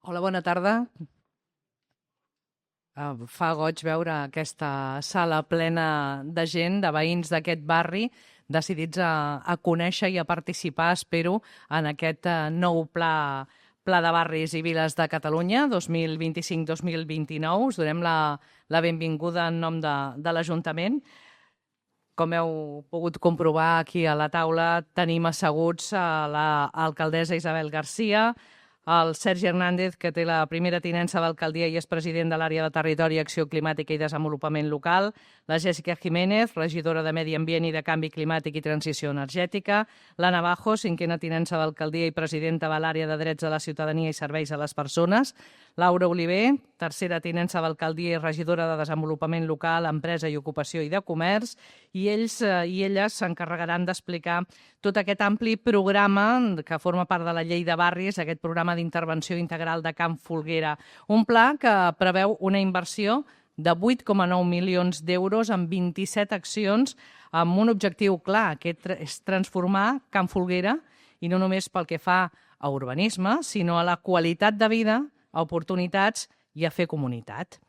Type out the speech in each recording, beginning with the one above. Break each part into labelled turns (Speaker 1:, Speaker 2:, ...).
Speaker 1: Hola, bona tarda. Fa goig veure aquesta sala plena de gent, de veïns d'aquest barri, decidits a conèixer i a participar, espero, en aquest nou pla de barris i viles de Catalunya 2025-2029. Us donem la benvinguda en nom de l'Ajuntament. Com heu pogut comprovar aquí a la taula, tenim asseguts a l'alcaldessa Isabel Garcia, el Sergi Hernández, que té la primera tinença d'alcaldia i és president de l'àrea de Territori, Acció Climàtica i Desenvolupament Local, la Jèssica Jiménez, regidora de Medi Ambient i de Canvi Climàtic i Transició Energètica, la Navajo, cinquena tinença d'alcaldia i presidenta de l'àrea de Drets de la Ciutadania i Serveis a les Persones, Laura Oliver, tercera tinença d'alcaldia i regidora de Desenvolupament Local, Empresa i Ocupació i de Comerç, i ells i elles s'encarregaran d'explicar tot aquest ampli programa que forma part de la Llei de Barris, aquest programa d'intervenció integral de Can Folguera, un pla que preveu una inversió de 8,9 milions d'euros en 27 accions amb un objectiu clar, que és transformar Can Folguera, i no només pel que fa a urbanisme, sinó a la qualitat de vida, a oportunitats i a fer comunitat.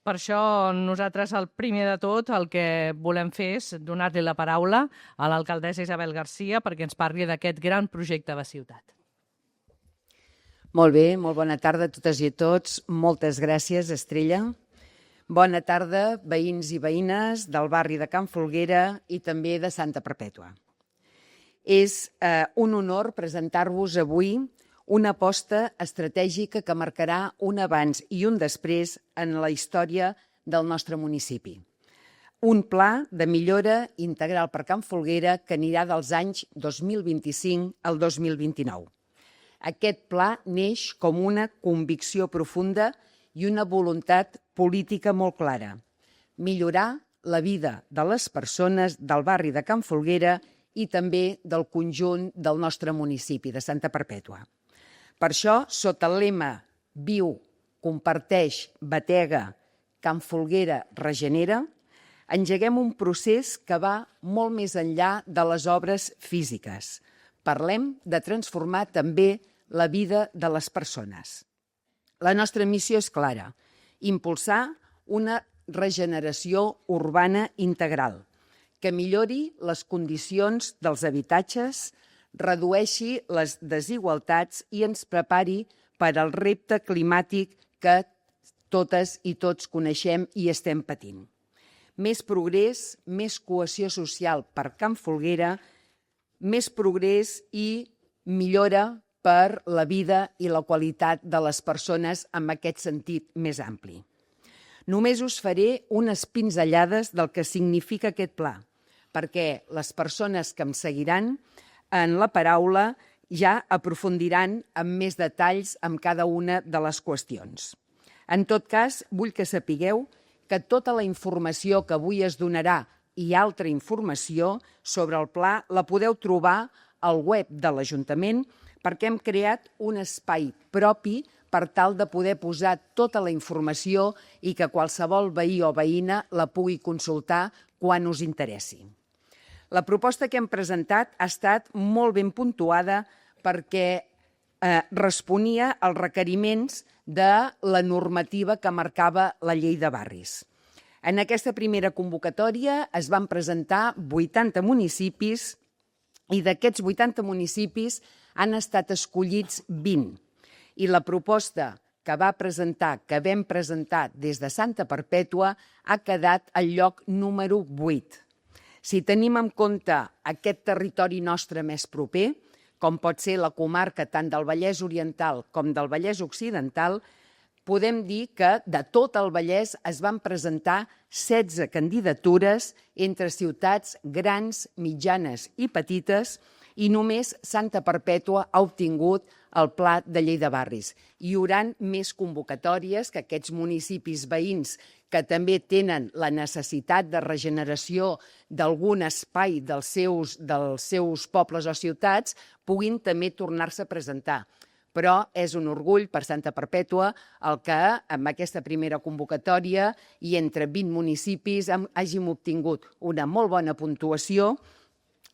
Speaker 1: Per això nosaltres, el primer de tot, el que volem fer és donar-li la paraula a l'alcaldessa Isabel Garcia perquè ens parli d'aquest gran projecte de ciutat.
Speaker 2: Molt bé, molt bona tarda a totes i a tots. Moltes gràcies, Estrella. Bona tarda, veïns i veïnes del barri de Can Folguera i també de Santa Perpètua. És un honor presentar-vos avui una aposta estratègica que marcarà un abans i un després en la història del nostre municipi. Un pla de millora integral per Can Folguera que anirà dels anys 2025 al 2029. Aquest pla neix com una convicció profunda i una voluntat política molt clara: millorar la vida de les persones del barri de Can Folguera i també del conjunt del nostre municipi de Santa Perpètua. Per això, sota el lema Viu, comparteix, batega, Can Folguera regenera, engeguem un procés que va molt més enllà de les obres físiques. Parlem de transformar també la vida de les persones. La nostra missió és clara: impulsar una regeneració urbana integral que millori les condicions dels habitatges, redueixi les desigualtats i ens prepari per al repte climàtic que totes i tots coneixem i estem patint. Més progrés, més cohesió social per Can Folguera, més progrés i millora per la vida i la qualitat de les persones en aquest sentit més ampli. Només us faré unes pinzellades del que significa aquest pla, perquè les persones que em seguiran en la paraula ja aprofundiran amb més detalls amb cada una de les qüestions. En tot cas, vull que sapigueu que tota la informació que avui es donarà i altra informació sobre el pla la podeu trobar al web de l'Ajuntament, perquè hem creat un espai propi per tal de poder posar tota la informació i que qualsevol veí o veïna la pugui consultar quan us interessi. La proposta que hem presentat ha estat molt ben puntuada perquè responia als requeriments de la normativa que marcava la Llei de Barris. En aquesta primera convocatòria es van presentar 80 municipis i d'aquests 80 municipis han estat escollits 20. I la proposta que vam presentar des de Santa Perpètua ha quedat al lloc número 8. Si tenim en compte aquest territori nostre més proper, com pot ser la comarca tant del Vallès Oriental com del Vallès Occidental, podem dir que de tot el Vallès es van presentar 16 candidatures entre ciutats grans, mitjanes i petites, i només Santa Perpètua ha obtingut el Pla de Llei de Barris. Hi haurà més convocatòries que aquests municipis veïns que també tenen la necessitat de regeneració d'algun espai dels seus pobles o ciutats puguin també tornar-se a presentar. Però és un orgull per Santa Perpètua el que amb aquesta primera convocatòria i entre 20 municipis hàgim obtingut una molt bona puntuació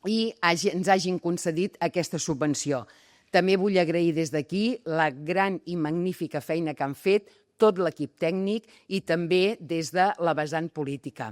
Speaker 2: i ens hagin concedit aquesta subvenció. També vull agrair des d'aquí la gran i magnífica feina que han fet tot l'equip tècnic i també des de la vessant política.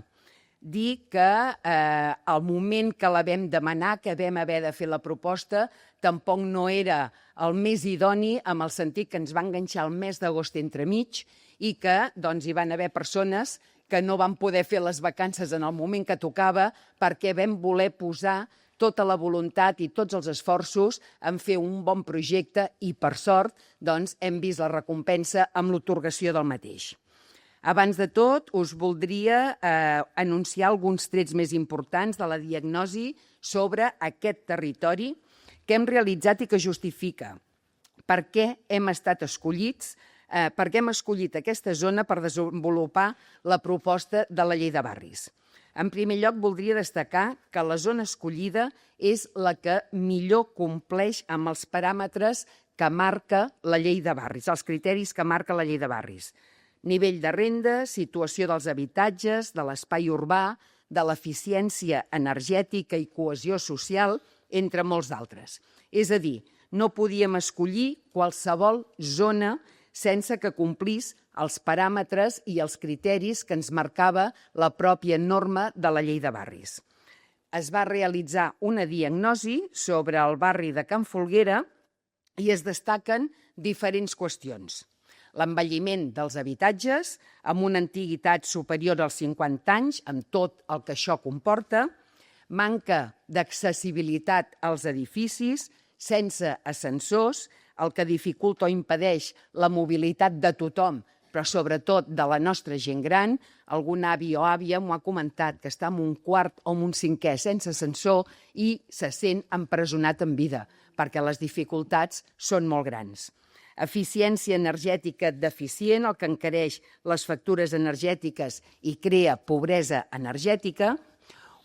Speaker 2: Dir que al moment que la vam demanar, que vam haver de fer la proposta, tampoc no era el més idoni, amb el sentit que ens va enganxar el mes d'agost entremig i que hi van haver persones que no van poder fer les vacances en el moment que tocava perquè vam voler posar tota la voluntat i tots els esforços en fer un bon projecte i, per sort, hem vist la recompensa amb l'atorgació del mateix. Abans de tot, us voldria anunciar alguns trets més importants de la diagnosi sobre aquest territori que hem realitzat i que justifica per què hem estat escollits, per què hem escollit aquesta zona per desenvolupar la proposta de la llei de barris. En primer lloc, voldria destacar que la zona escollida és la que millor compleix amb els paràmetres que marca la llei de barris, els criteris que marca la llei de barris. Nivell de renda, situació dels habitatges, de l'espai urbà, de l'eficiència energètica i cohesió social, entre molts d'altres. És a dir, no podíem escollir qualsevol zona sense que complís els paràmetres i els criteris que ens marcava la pròpia norma de la llei de barris. Es va realitzar una diagnosi sobre el barri de Can Folguera i es destaquen diferents qüestions. L'envelliment dels habitatges, amb una antiguitat superior als 50 anys, amb tot el que això comporta, manca d'accessibilitat als edificis, sense ascensors, el que dificulta o impedeix la mobilitat de tothom, però sobretot de la nostra gent gran. Algun avi o àvia m'ho ha comentat, que està en un quart o en un cinquè sense ascensor i se sent empresonat en vida, perquè les dificultats són molt grans. Eficiència energètica deficient, el que encareix les factures energètiques i crea pobresa energètica,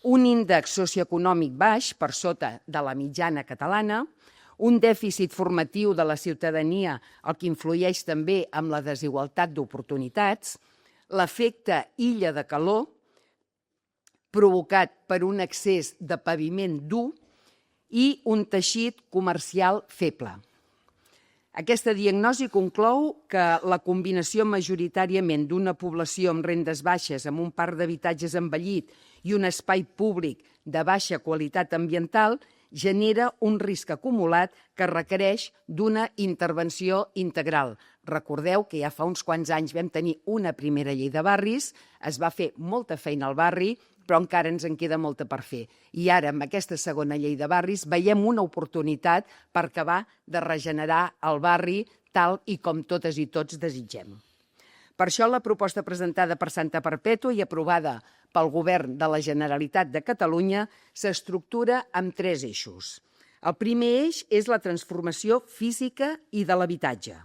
Speaker 2: un índex socioeconòmic baix, per sota de la mitjana catalana, un dèficit formatiu de la ciutadania, el que influeix també amb la desigualtat d'oportunitats, l'efecte illa de calor, provocat per un excés de paviment dur i un teixit comercial feble. Aquesta diagnosi conclou que la combinació majoritàriament d'una població amb rendes baixes, amb un parc d'habitatges envellit i un espai públic de baixa qualitat ambiental genera un risc acumulat que requereix d'una intervenció integral. Recordeu que ja fa uns quants anys vam tenir una primera llei de barris, es va fer molta feina al barri, però encara ens en queda molta per fer. I ara, amb aquesta segona llei de barris, veiem una oportunitat per acabar de regenerar el barri tal i com totes i tots desitgem. Per això, la proposta presentada per Santa Perpètua i aprovada pel Govern de la Generalitat de Catalunya s'estructura amb 3 eixos. El primer eix és la transformació física i de l'habitatge.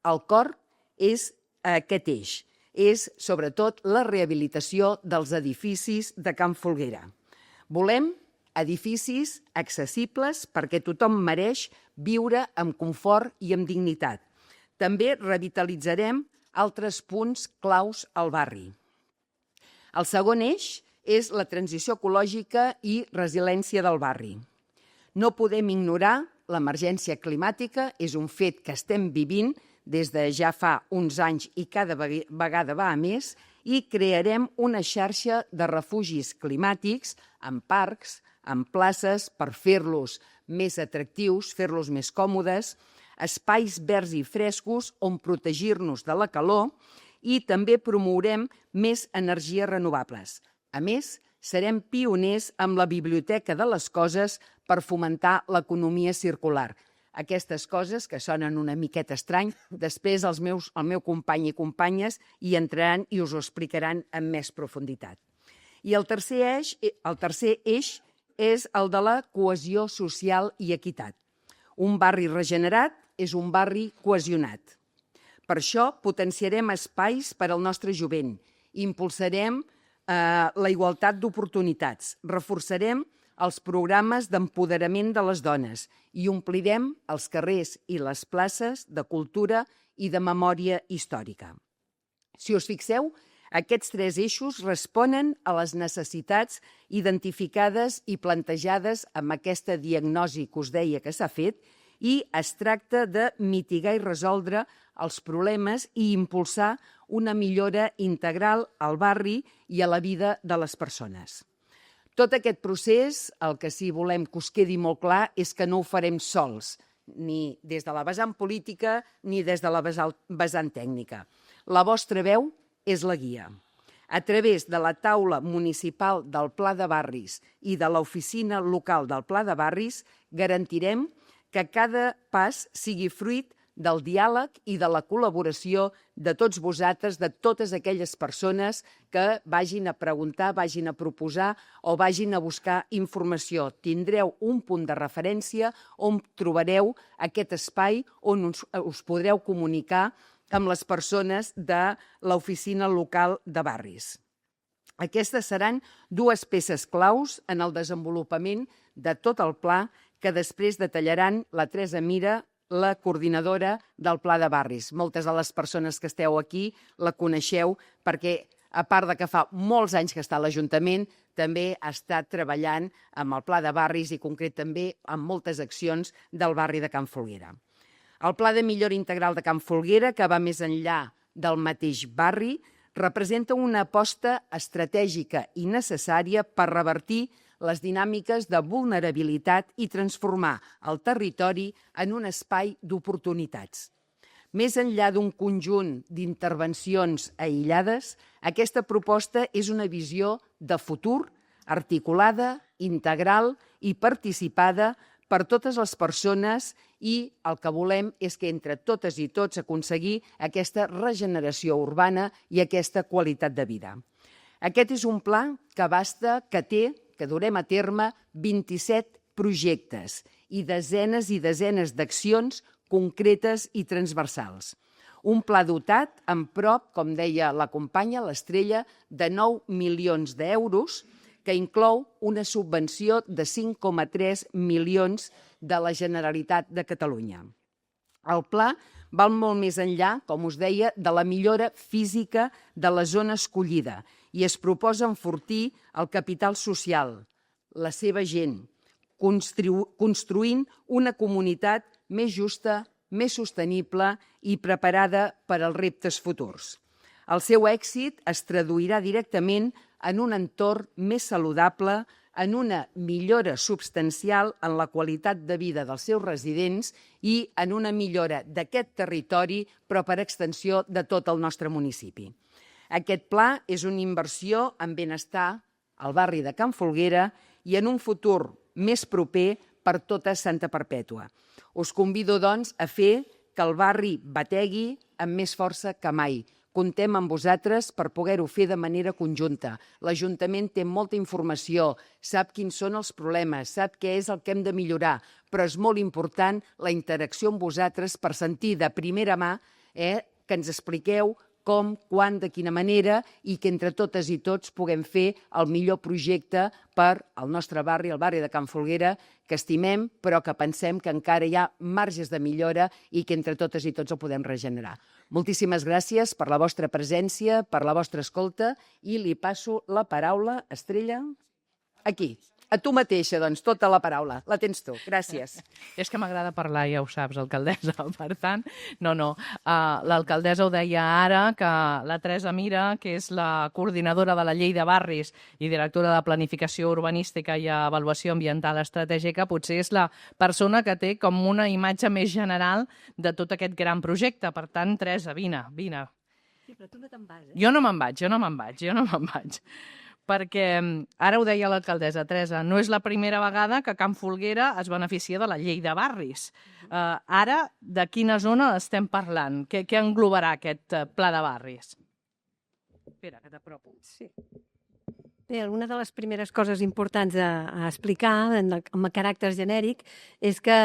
Speaker 2: El cor és aquest eix. És, sobretot, la rehabilitació dels edificis de Can Folguera. Volem edificis accessibles perquè tothom mereix viure amb confort i amb dignitat. També revitalitzarem altres punts claus al barri. El segon eix és la transició ecològica i resiliència del barri. No podem ignorar l'emergència climàtica, és un fet que estem vivint des de ja fa uns anys i cada vegada va a més, i crearem una xarxa de refugis climàtics amb parcs, amb places, per fer-los més atractius, fer-los més còmodes, espais verds i frescos on protegir-nos de la calor i també promourem més energies renovables. A més, serem pioners amb la Biblioteca de les Coses per fomentar l'economia circular. Aquestes coses que sonen una miqueta estrany, després el meu company i companyes hi entraran i us ho explicaran amb més profunditat. I el tercer eix és el de la cohesió social i equitat. Un barri regenerat és un barri cohesionat. Per això potenciarem espais per al nostre jovent, impulsarem la igualtat d'oportunitats, reforçarem els programes d'empoderament de les dones i omplirem els carrers i les places de cultura i de memòria històrica. Si us fixeu, aquests 3 eixos responen a les necessitats identificades i plantejades amb aquesta diagnosi que us deia que s'ha fet i es tracta de mitigar i resoldre els problemes i impulsar una millora integral al barri i a la vida de les persones. Tot aquest procés, el que sí volem que us quedi molt clar és que no ho farem sols, ni des de la vessant política ni des de la vessant tècnica. La vostra veu és la guia. A través de la taula municipal del Pla de Barris i de l'oficina local del Pla de Barris garantirem que cada pas sigui fruit del diàleg i de la col·laboració de tots vosaltres, de totes aquelles persones que vagin a preguntar, vagin a proposar o vagin a buscar informació. Tindreu un punt de referència on trobareu aquest espai on us podreu comunicar amb les persones de l'oficina local de barris. Aquestes seran dues peces claus en el desenvolupament de tot el pla que després detallaran la Teresa Mira, la coordinadora del Pla de Barris. Moltes de les persones que esteu aquí la coneixeu perquè, a part de que fa molts anys que està a l'Ajuntament, també ha estat treballant amb el Pla de Barris i concret també amb moltes accions del barri de Can Folguera. El Pla de Millora Integral de Can Folguera, que va més enllà del mateix barri, representa una aposta estratègica i necessària per revertir les dinàmiques de vulnerabilitat i transformar el territori en un espai d'oportunitats. Més enllà d'un conjunt d'intervencions aïllades, aquesta proposta és una visió de futur articulada, integral i participada per totes les persones i el que volem és que entre totes i tots aconseguir aquesta regeneració urbana i aquesta qualitat de vida. Aquest és un pla que abasta, que durem a terme 27 projectes i desenes d'accions concretes i transversals. Un pla dotat amb prop, com deia la companya, l'Estrella, de 9 milions d'euros, que inclou una subvenció de 5,3 milions de la Generalitat de Catalunya. El pla val molt més enllà, com us deia, de la millora física de la zona escollida i es proposa enfortir el capital social, la seva gent, construint una comunitat més justa, més sostenible i preparada per als reptes futurs. El seu èxit es traduirà directament en un entorn més saludable, en una millora substancial en la qualitat de vida dels seus residents i en una millora d'aquest territori, però per extensió de tot el nostre municipi. Aquest pla és una inversió en benestar al barri de Can Folguera i en un futur més proper per tota Santa Perpètua. Us convido, doncs, a fer que el barri bategui amb més força que mai. Comptem amb vosaltres per poder-ho fer de manera conjunta. L'Ajuntament té molta informació, sap quins són els problemes, sap què és el que hem de millorar, però és molt important la interacció amb vosaltres per sentir de primera mà que ens expliqueu com, quan, de quina manera i que entre totes i tots puguem fer el millor projecte per al nostre barri, el barri de Can Folguera, que estimem però que pensem que encara hi ha marges de millora i que entre totes i tots el podem regenerar. Moltíssimes gràcies per la vostra presència, per la vostra escolta i li passo la paraula, Estrella, aquí. A tu mateixa, doncs, tota la paraula. La tens tu. Gràcies.
Speaker 1: És que m'agrada parlar, ja ho saps, alcaldessa. Per tant, l'alcaldessa ho deia ara, que la Teresa Mira, que és la coordinadora de la Llei de Barris i directora de Planificació Urbanística i Avaluació Ambiental Estratègica, potser és la persona que té com una imatge més general de tot aquest gran projecte. Per tant, Teresa, vine.
Speaker 3: Sí, però tu no te'n vas,
Speaker 1: Jo no me'n vaig. Perquè ara ho deia l'alcaldessa, Teresa, no és la primera vegada que Can Folguera es beneficia de la llei de barris. Ara, de quina zona estem parlant? Què englobarà aquest pla de barris? Espera, que t'apropo.
Speaker 3: Sí. Bé, una de les primeres coses importants a explicar, amb caràcter genèric, és que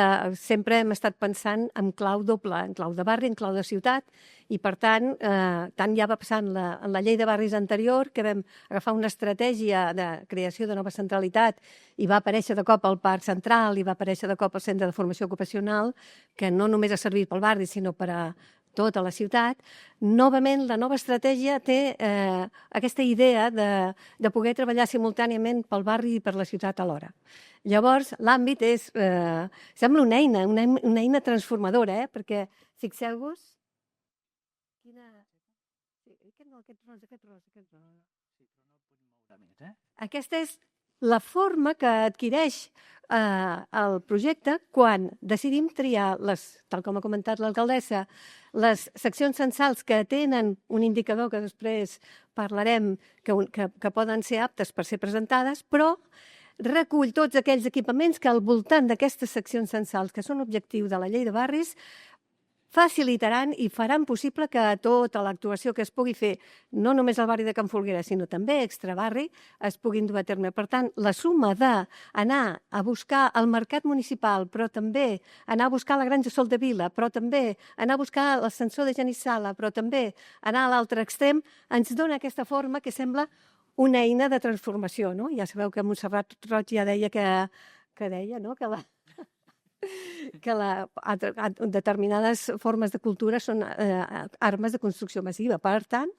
Speaker 3: sempre hem estat pensant en clau doble, en clau de barri, en clau de ciutat, i per tant ja va passar en la llei de barris anterior, que vam agafar una estratègia de creació de nova centralitat i va aparèixer de cop el Parc Central i va aparèixer de cop el Centre de Formació Ocupacional, que no només ha servit pel barri, sinó per a tota la ciutat, novament la nova estratègia té aquesta idea de poder treballar simultàniament pel barri i per la ciutat alhora. Llavors, l'àmbit és, sembla una eina transformadora, perquè fixeu-vos... Aquesta és la forma que adquireix el projecte quan decidim triar, tal com ha comentat l'alcaldessa, les seccions censals que tenen un indicador que després parlarem que poden ser aptes per ser presentades, però recull tots aquells equipaments que al voltant d'aquestes seccions censals, que són objectiu de la llei de barris, facilitaran i faran possible que tota l'actuació que es pugui fer, no només al barri de Can Folguera, sinó també extrabarri, es puguin dur a terme. Per tant, la suma d'anar a buscar el mercat municipal, però també anar a buscar la Granja Sol de Vila, però també anar a buscar l'ascensor de Genissala, però també anar a l'altre extrem, ens dona aquesta forma que sembla una eina de transformació. No? Ja sabeu que Montserrat Roig ja deia que determinades formes de cultura són armes de construcció massiva. Per tant,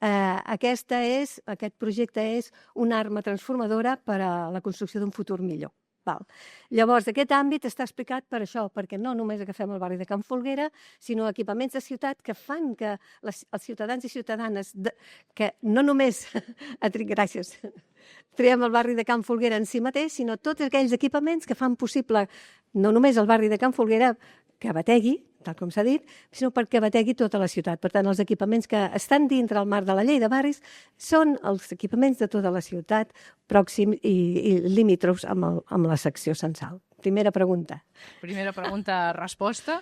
Speaker 3: aquest projecte és una arma transformadora per a la construcció d'un futur millor. Llavors, aquest àmbit està explicat per això, perquè no només agafem el barri de Can Folguera, sinó equipaments de ciutat que fan que els ciutadans i ciutadanes, que no només, gràcies, triem el barri de Can Folguera en si mateix, sinó tots aquells equipaments que fan possible no només el barri de Can Folguera que bategui, tal com s'ha dit, sinó perquè bategui tota la ciutat. Per tant, els equipaments que estan dintre el marc de la llei de barris són els equipaments de tota la ciutat pròxims i limítrofs amb la secció censal. Primera pregunta.
Speaker 1: Primera pregunta, resposta.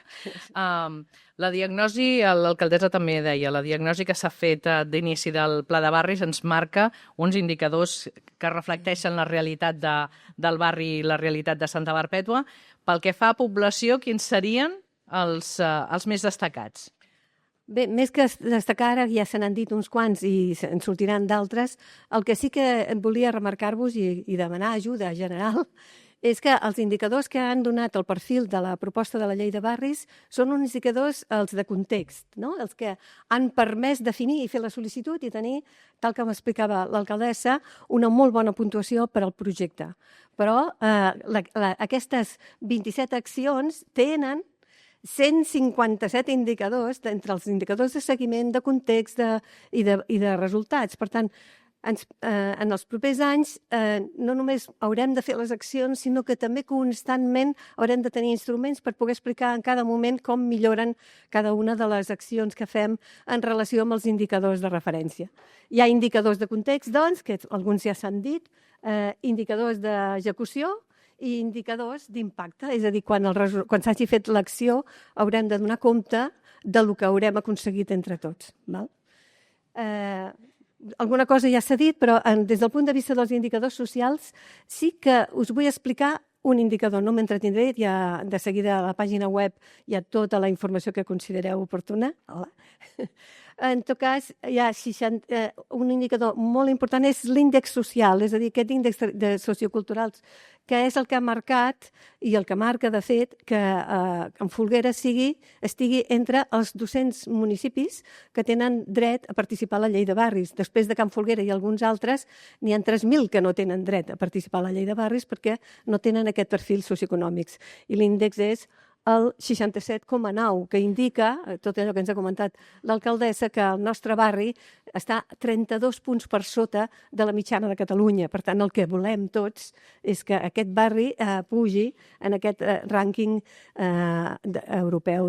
Speaker 1: La diagnosi, l'alcaldessa també deia, la diagnosi que s'ha fet d'inici del Pla de Barris ens marca uns indicadors que reflecteixen la realitat del barri i la realitat de Santa Perpètua. Pel que fa a població, quins serien els més destacats?
Speaker 3: Bé, més que destacar, ara ja se n'han dit uns quants i en sortiran d'altres. El que sí que volia remarcar-vos i demanar ajuda general és que els indicadors que han donat el perfil de la proposta de la llei de barris són uns indicadors, els de context, no? Els que han permès definir i fer la sol·licitud i tenir, tal com explicava l'alcaldessa, una molt bona puntuació per al projecte. Però aquestes 27 accions tenen 157 indicadors, entre els indicadors de seguiment, de context i de resultats. Per tant, en els propers anys no només haurem de fer les accions, sinó que també constantment haurem de tenir instruments per poder explicar en cada moment com milloren cada una de les accions que fem en relació amb els indicadors de referència. Hi ha indicadors de context, doncs, que alguns ja s'han dit, indicadors d'execució i indicadors d'impacte, és a dir, quan s'hagi fet l'acció haurem de donar compte del que haurem aconseguit entre tots. Alguna cosa ja s'ha dit, però des del punt de vista dels indicadors socials sí que us vull explicar un indicador. No m'entretindré, ja de seguida a la pàgina web hi ha tota la informació que considereu oportuna. Hola. En tot cas, hi ha un indicador molt important, és l'índex social, és a dir, aquest índex de socioculturals, que és el que ha marcat i el que marca, de fet, que Can Folguera estigui entre els 200 municipis que tenen dret a participar a la llei de barris. Després de Can Folguera i alguns altres, n'hi ha 3.000 que no tenen dret a participar a la llei de barris perquè no tenen aquest perfil socioeconòmics. I l'índex és el 67,9, que indica, tot allò que ens ha comentat l'alcaldessa, que el nostre barri està 32 punts per sota de la mitjana de Catalunya. Per tant, el que volem tots és que aquest barri pugi en aquest rànquing europeu,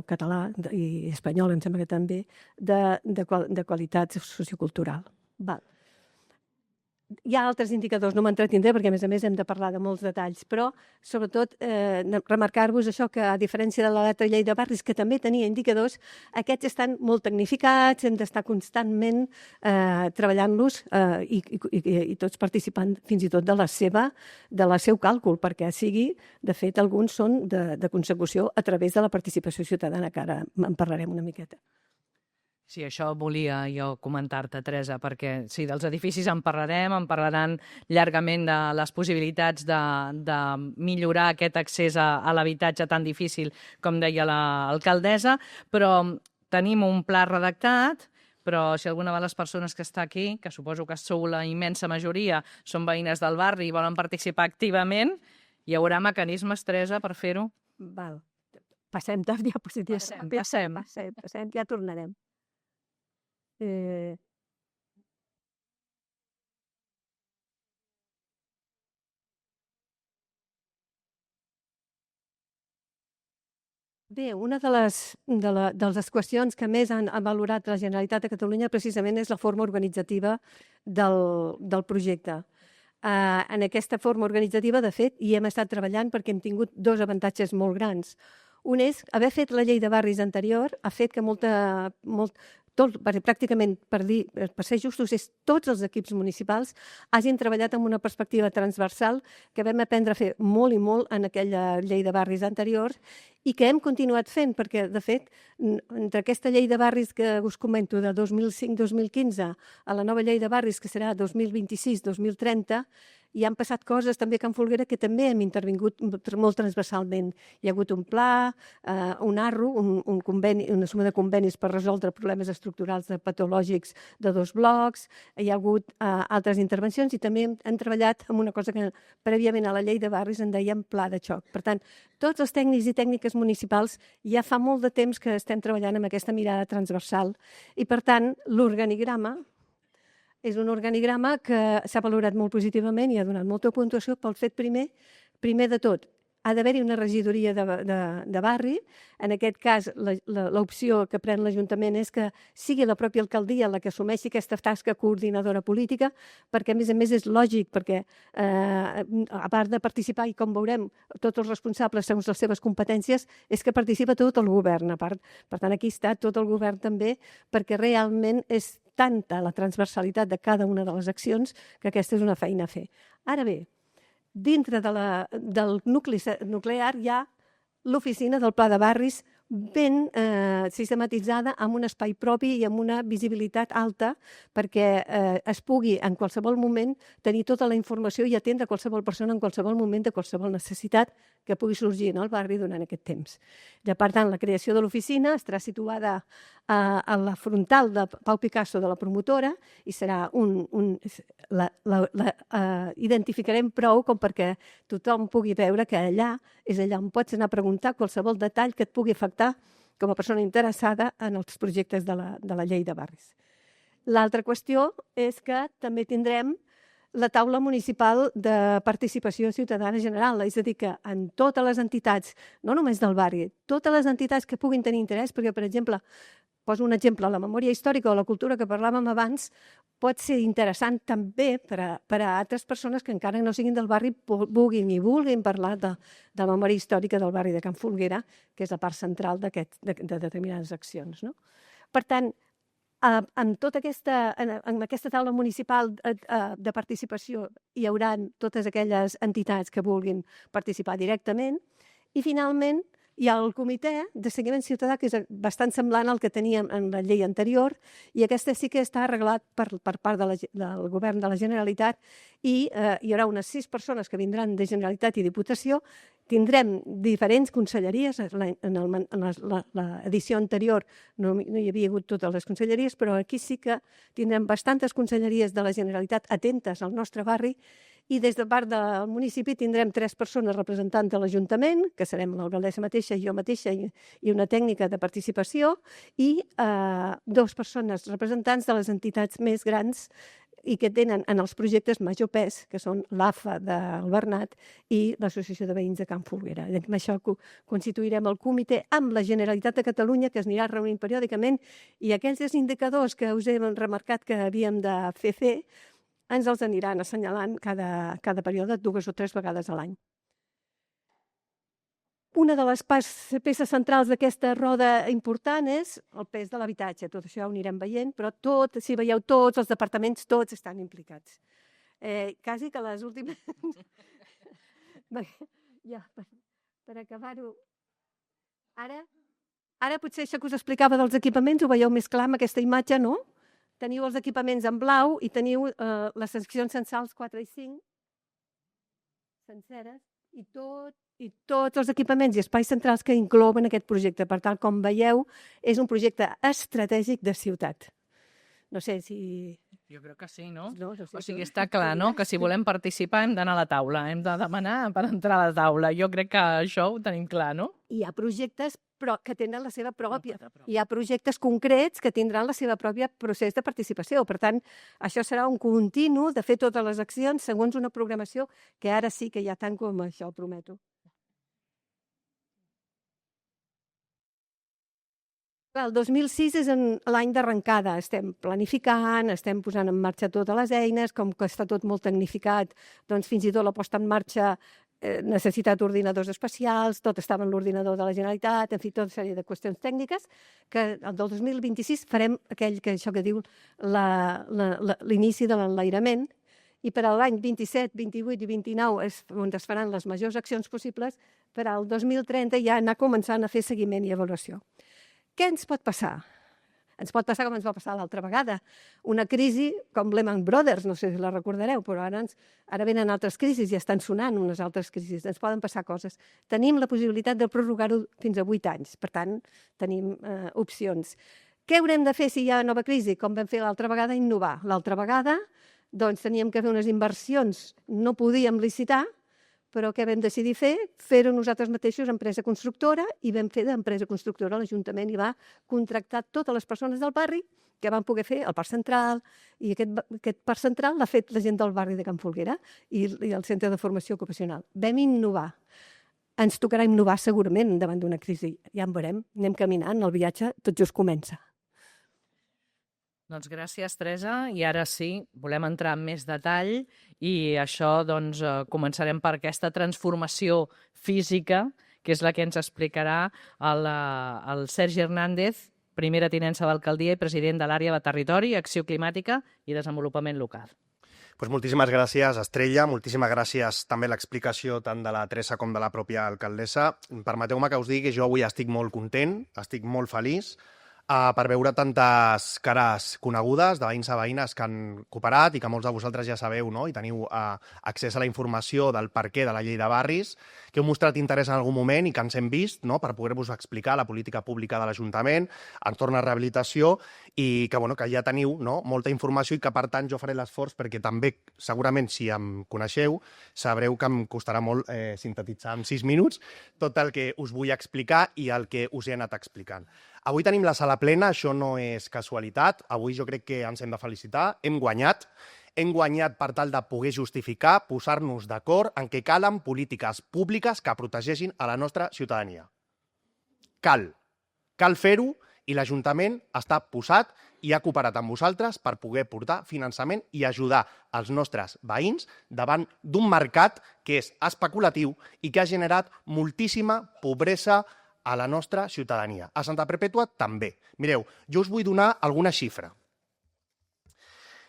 Speaker 3: català i espanyol, em sembla que també, de qualitat sociocultural. Val. Hi ha altres indicadors, no m'entretindré perquè, a més hem de parlar de molts detalls, però, sobretot, remarcar-vos això, que a diferència de l'altra llei de barris, que també tenia indicadors, aquests estan molt tecnificats, hem d'estar constantment treballant-los i tots participant fins i tot del seu càlcul, perquè sigui, de fet, alguns són de consecució a través de la participació ciutadana, que ara en parlarem una miqueta.
Speaker 1: Sí, això volia jo comentar-te, Teresa, perquè sí, dels edificis en parlaran llargament de les possibilitats de millorar aquest accés a l'habitatge tan difícil, com deia l'alcaldessa, però tenim un pla redactat, però si alguna de les persones que està aquí, que suposo que sou la immensa majoria, són veïnes del barri i volen participar activament, hi haurà mecanismes, Teresa, per fer-ho?
Speaker 3: Val. Passem de diapositives. Passem, ja tornarem. Bé, una de les qüestions que més ha valorat la Generalitat de Catalunya precisament és la forma organitzativa del projecte. En aquesta forma organitzativa, de fet, hi hem estat treballant perquè hem tingut dos avantatges molt grans. Un és haver fet la llei de barris anterior, ha fet que pràcticament, per ser justos, tots els equips municipals hagin treballat amb una perspectiva transversal que vam aprendre a fer molt i molt en aquella llei de barris anterior i que hem continuat fent, perquè, de fet, entre aquesta llei de barris que us comento de 2005-2015 a la nova llei de barris, que serà 2026-2030, hi han passat coses també a Can Folguera que també hem intervingut molt transversalment. Hi ha hagut un pla, un ARRO, un conveni, una suma de convenis per resoldre problemes estructurals patològics de 2 blocs, hi ha hagut altres intervencions i també hem treballat amb una cosa que prèviament a la llei de barris en dèiem pla de xoc. Per tant, tots els tècnics i tècniques municipals ja fa molt de temps que estem treballant amb aquesta mirada transversal i, per tant, l'organigrama és un organigrama que s'ha valorat molt positivament i ha donat molta puntuació pel fet primer de tot, ha d'haver-hi una regidoria de barri. En aquest cas, l'opció que pren l'Ajuntament és que sigui la pròpia alcaldia la que assumeixi aquesta tasca coordinadora política, perquè, a més, és lògic, perquè a part de participar, i com veurem, tots els responsables, segons les seves competències, és que participa tot el govern, a part. Per tant, aquí està tot el govern també, perquè realment és tanta la transversalitat de cada una de les accions que aquesta és una feina a fer. Ara bé, dintre del nucli nuclear hi ha l'oficina del Pla de Barris ben sistematitzada, amb un espai propi i amb una visibilitat alta perquè es pugui en qualsevol moment tenir tota la informació i atendre qualsevol persona en qualsevol moment de qualsevol necessitat que pugui sorgir en el barri durant aquest temps. Per tant, la creació de l'oficina estarà situada a la frontal de Pau Picasso de la promotora i serà identificarem prou com perquè tothom pugui veure que allà és allà on pots anar a preguntar qualsevol detall que et pugui afectar com a persona interessada en els projectes de la llei de barris. L'altra qüestió és que també tindrem la taula municipal de participació ciutadana general, és a dir, que en totes les entitats, no només del barri, totes les entitats que puguin tenir interès, perquè, per exemple, poso un exemple, la memòria històrica o la cultura que parlàvem abans pot ser interessant també per a altres persones que encara no siguin del barri vulguin parlar de la memòria històrica del barri de Can Folguera, que és la part central de determinades accions. Per tant, en aquesta taula municipal de participació hi haurà totes aquelles entitats que vulguin participar directament i, finalment, hi ha el comitè de seguiment ciutadà, que és bastant semblant al que teníem en la llei anterior, i aquesta sí que està arreglat per part del govern de la Generalitat i hi haurà unes 6 persones que vindran de Generalitat i Diputació. Tindrem diferents conselleries. En l'edició anterior no hi havia hagut totes les conselleries, però aquí sí que tindrem bastantes conselleries de la Generalitat atentes al nostre barri i des de part del municipi tindrem 3 persones representants de l'Ajuntament, que serem l'alcaldessa mateixa, jo mateixa i una tècnica de participació, i 2 persones representants de les entitats més grans i que tenen en els projectes major pes, que són l'AFA del Bernat i l'Associació de Veïns de Can Folguera. Amb això constituirem el comitè amb la Generalitat de Catalunya, que es anirà reunint periòdicament, i aquells indicadors que us hem remarcat que havíem de fer, ens els aniran assenyalant cada període 2 o 3 vegades a l'any. Una de les peces centrals d'aquesta roda important és el pes de l'habitatge. Tot això ja ho anirem veient, però si veieu, tots els departaments, tots estan implicats. Quasi que les últimes... Ja, per acabar-ho... Ara Ara potser això que us explicava dels equipaments ho veieu més clar amb aquesta imatge, no? Teniu els equipaments en blau i teniu les seccions censals 4 i 5, senceres, i tots els equipaments i espais centrals que inclouen aquest projecte. Per tant, com veieu, és un projecte estratègic de ciutat. No sé si...
Speaker 1: Jo crec que sí, no?
Speaker 3: No sé
Speaker 1: O sigui, està clar, no?, que si volem participar hem d'anar a la taula, hem de demanar per entrar a la taula. Jo crec que això ho tenim clar, no?
Speaker 3: Hi ha projectes que tenen la seva pròpia. Hi ha projectes concrets que tindran la seva pròpia procés de participació. Per tant, això serà un continu de fer totes les accions segons una programació que ara sí que ja tanco amb això, prometo. El 2006 és l'any d'arrencada. Estem planificant, estem posant en marxa totes les eines, com que està tot molt tecnificat, doncs fins i tot la posta en marxa necessitat ordinadors especials, tot estava en l'ordinador de la Generalitat, en fi, tota sèrie de qüestions tècniques, que el del 2026 farem això que diu l'inici de l'enlairament, i per a l'any 27, 28 i 29 és on es faran les majors accions possibles, per al 2030 ja anar començant a fer seguiment i avaluació. Què ens pot passar? Ens pot passar com ens va passar l'altra vegada. Una crisi com Lehman Brothers, no sé si la recordareu, però ara venen altres crisis i estan sonant unes altres crisis. Ens poden passar coses. Tenim la possibilitat de prorrogar-ho fins a 8 anys. Per tant, tenim opcions. Què haurem de fer si hi ha nova crisi? Com vam fer l'altra vegada, innovar. L'altra vegada doncs, teníem que fer unes inversions. No podíem licitar, però què vam decidir fer? Fer-ho nosaltres mateixos, empresa constructora, i vam fer d'empresa constructora. L'Ajuntament hi va contractar totes les persones del barri que van poder fer el Parc Central, i aquest Parc Central l'ha fet la gent del barri de Can Folguera i el Centre de Formació Ocupacional. Vam innovar. Ens tocarà innovar segurament davant d'una crisi. Ja en veurem, anem caminant, el viatge tot just comença.
Speaker 1: Doncs gràcies, Teresa. I ara sí, volem entrar en més detall i això doncs, començarem per aquesta transformació física, que és la que ens explicarà el Sergi Hernández, primera tinença d'alcaldia i president de l'àrea de Territori, Acció Climàtica i Desenvolupament Local.
Speaker 4: Pues moltíssimes gràcies, Estrella. Moltíssimes gràcies també l'explicació tant de la Teresa com de la pròpia alcaldessa. Permeteu-me que us digui que jo avui estic molt content, estic molt feliç, per veure tantes cares conegudes de veïns a veïnes que han cooperat i que molts de vosaltres ja sabeu, no? I teniu accés a la informació del perquè de la llei de barris, que heu mostrat interès en algun moment i que ens hem vist, no?, per poder-vos explicar la política pública de l'Ajuntament entorn a rehabilitació i que, bueno, que ja teniu, no?, molta informació i que, per tant, jo faré l'esforç perquè també, segurament, si em coneixeu, sabreu que em costarà molt sintetitzar en 6 minuts tot el que us vull explicar i el que us he anat explicant. Avui tenim la sala plena, això no és casualitat. Avui jo crec que ens hem de felicitar. Hem guanyat per tal de poder justificar, posar-nos d'acord en què calen polítiques públiques que protegeixin a la nostra ciutadania. Cal fer-ho i l'Ajuntament està posat i ha cooperat amb vosaltres per poder portar finançament i ajudar els nostres veïns davant d'un mercat que és especulatiu i que ha generat moltíssima pobresa a la nostra ciutadania. A Santa Perpètua també. Mireu, jo us vull donar alguna xifra.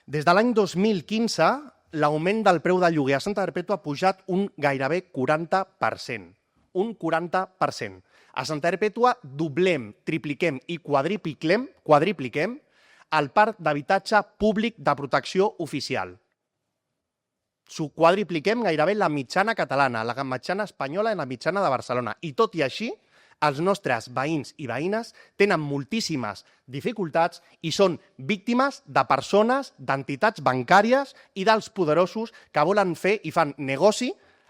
Speaker 4: Des de l'any 2015, l'augment del preu del lloguer a Santa Perpètua ha pujat un gairebé 40%. Un 40%. A Santa Perpètua doblem, tripliquem i quadripliquem el parc d'habitatge públic de protecció oficial. Quadripliquem gairebé la mitjana catalana, la mitjana espanyola i la mitjana de Barcelona. I tot i així, els nostres veïns i veïnes tenen moltíssimes dificultats i són víctimes de persones, d'entitats bancàries i dels poderosos que volen fer i fan negoci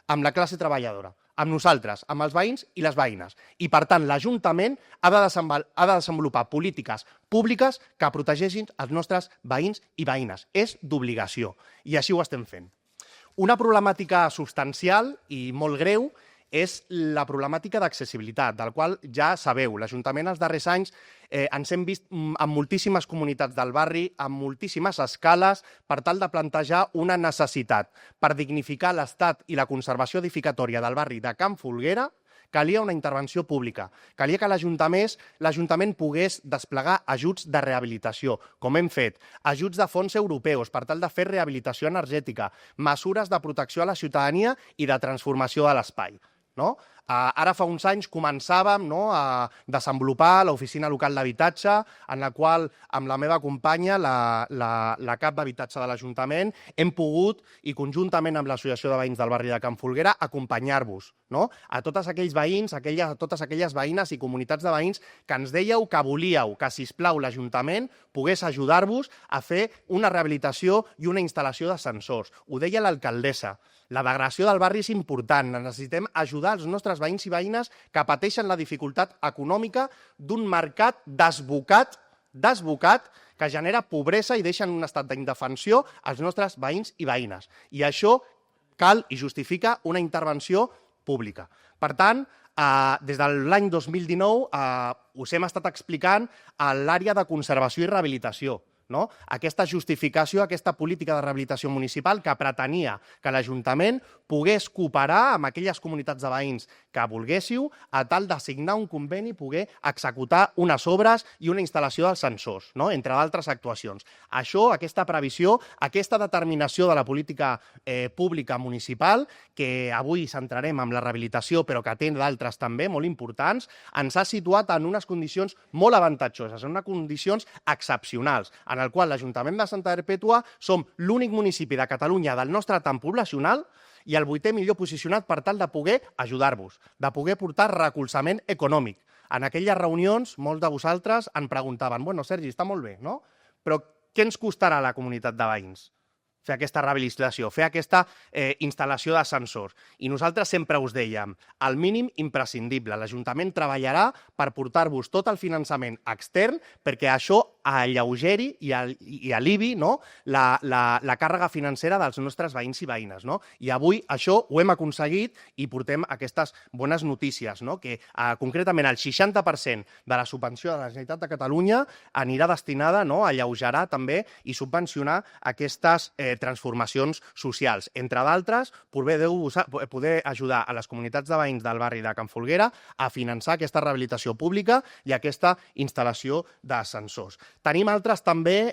Speaker 4: amb la classe treballadora, amb nosaltres, amb els veïns i les veïnes. I, per tant, l'Ajuntament ha de desenvolupar polítiques públiques que protegeixin els nostres veïns i veïnes. És d'obligació, i així ho estem fent. Una problemàtica substancial i molt greu és la problemàtica d'accessibilitat, del qual ja sabeu. L'Ajuntament els darrers anys ens hem vist en moltíssimes comunitats del barri, en moltíssimes escales, per tal de plantejar una necessitat. Per dignificar l'estat i la conservació edificatòria del barri de Can Folguera, calia una intervenció pública. Calia que l'Ajuntament pogués desplegar ajuts de rehabilitació, com hem fet, ajuts de fons europeus per tal de fer rehabilitació energètica, mesures de protecció a la ciutadania i de transformació de l'espai. no? Ara fa uns anys començàvem a desenvolupar l'oficina local d'habitatge, en la qual, amb la meva companya, la cap d'habitatge de l'Ajuntament, hem pogut, i conjuntament amb l'Associació de Veïns del barri de Can Folguera, acompanyar-vos a tots aquells veïns, a totes aquelles veïnes i comunitats de veïns que ens dèieu que volíeu que, sisplau, l'Ajuntament pogués ajudar-vos a fer una rehabilitació i una instal·lació d'ascensors. Ho deia l'alcaldessa. La degradació del barri és important. Necessitem ajudar els nostres veïns i veïnes que pateixen la dificultat econòmica d'un mercat desbocat que genera pobresa i deixa en un estat d'indefensió els nostres veïns i veïnes. I això cal i justifica una intervenció pública. Per tant, des de l'any 2019 us hem estat explicant l'àrea de conservació i rehabilitació. Aquesta justificació, aquesta política de rehabilitació municipal que pretenia que l'Ajuntament pogués cooperar amb aquelles comunitats de veïns que volguéssiu a tal de signar un conveni i poder executar unes obres i una instal·lació d'ascensors, entre d'altres actuacions. Això, aquesta previsió, aquesta determinació de la política pública municipal, que avui centrarem en la rehabilitació, però que té d'altres també molt importants, ens ha situat en unes condicions molt avantatjoses, en unes condicions excepcionals, en el qual l'Ajuntament de Santa Perpètua som l'únic municipi de Catalunya del nostre tant poblacional i el 8è millor posicionat per tal de poder ajudar-vos, de poder portar recolzament econòmic. En aquelles reunions, molts de vosaltres em preguntaven, bueno, Sergi, està molt bé, no? Però què ens costarà a la comunitat de veïns fer aquesta rehabilitació, fer aquesta instal·lació d'ascensors? I nosaltres sempre us dèiem, el mínim imprescindible. L'Ajuntament treballarà per portar-vos tot el finançament extern perquè això alleugeri i alivi la càrrega financera dels nostres veïns i veïnes. I avui això ho hem aconseguit i portem aquestes bones notícies, que concretament el 60% de la subvenció de la Generalitat de Catalunya anirà destinada a alleugerar també i subvencionar aquestes transformacions socials. Entre d'altres, poder ajudar a les comunitats de veïns del barri de Can Folguera a finançar aquesta rehabilitació pública i aquesta instal·lació d'ascensors. Tenim altres també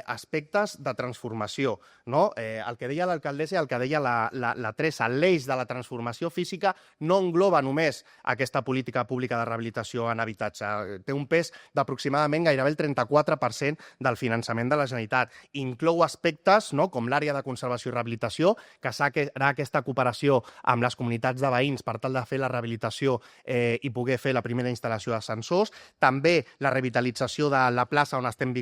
Speaker 4: aspectes de transformació. El que deia l'alcaldessa i el que deia la Teresa, l'eix de la transformació física no engloba només aquesta política pública de rehabilitació en habitatge. Té un pes d'aproximadament gairebé el 34% del finançament de la Generalitat. Inclou aspectes com l'àrea de conservació i rehabilitació, que serà aquesta cooperació amb les comunitats de veïns per tal de fer la rehabilitació i poder fer la primera instal·lació d'ascensors. També la revitalització de la plaça on estem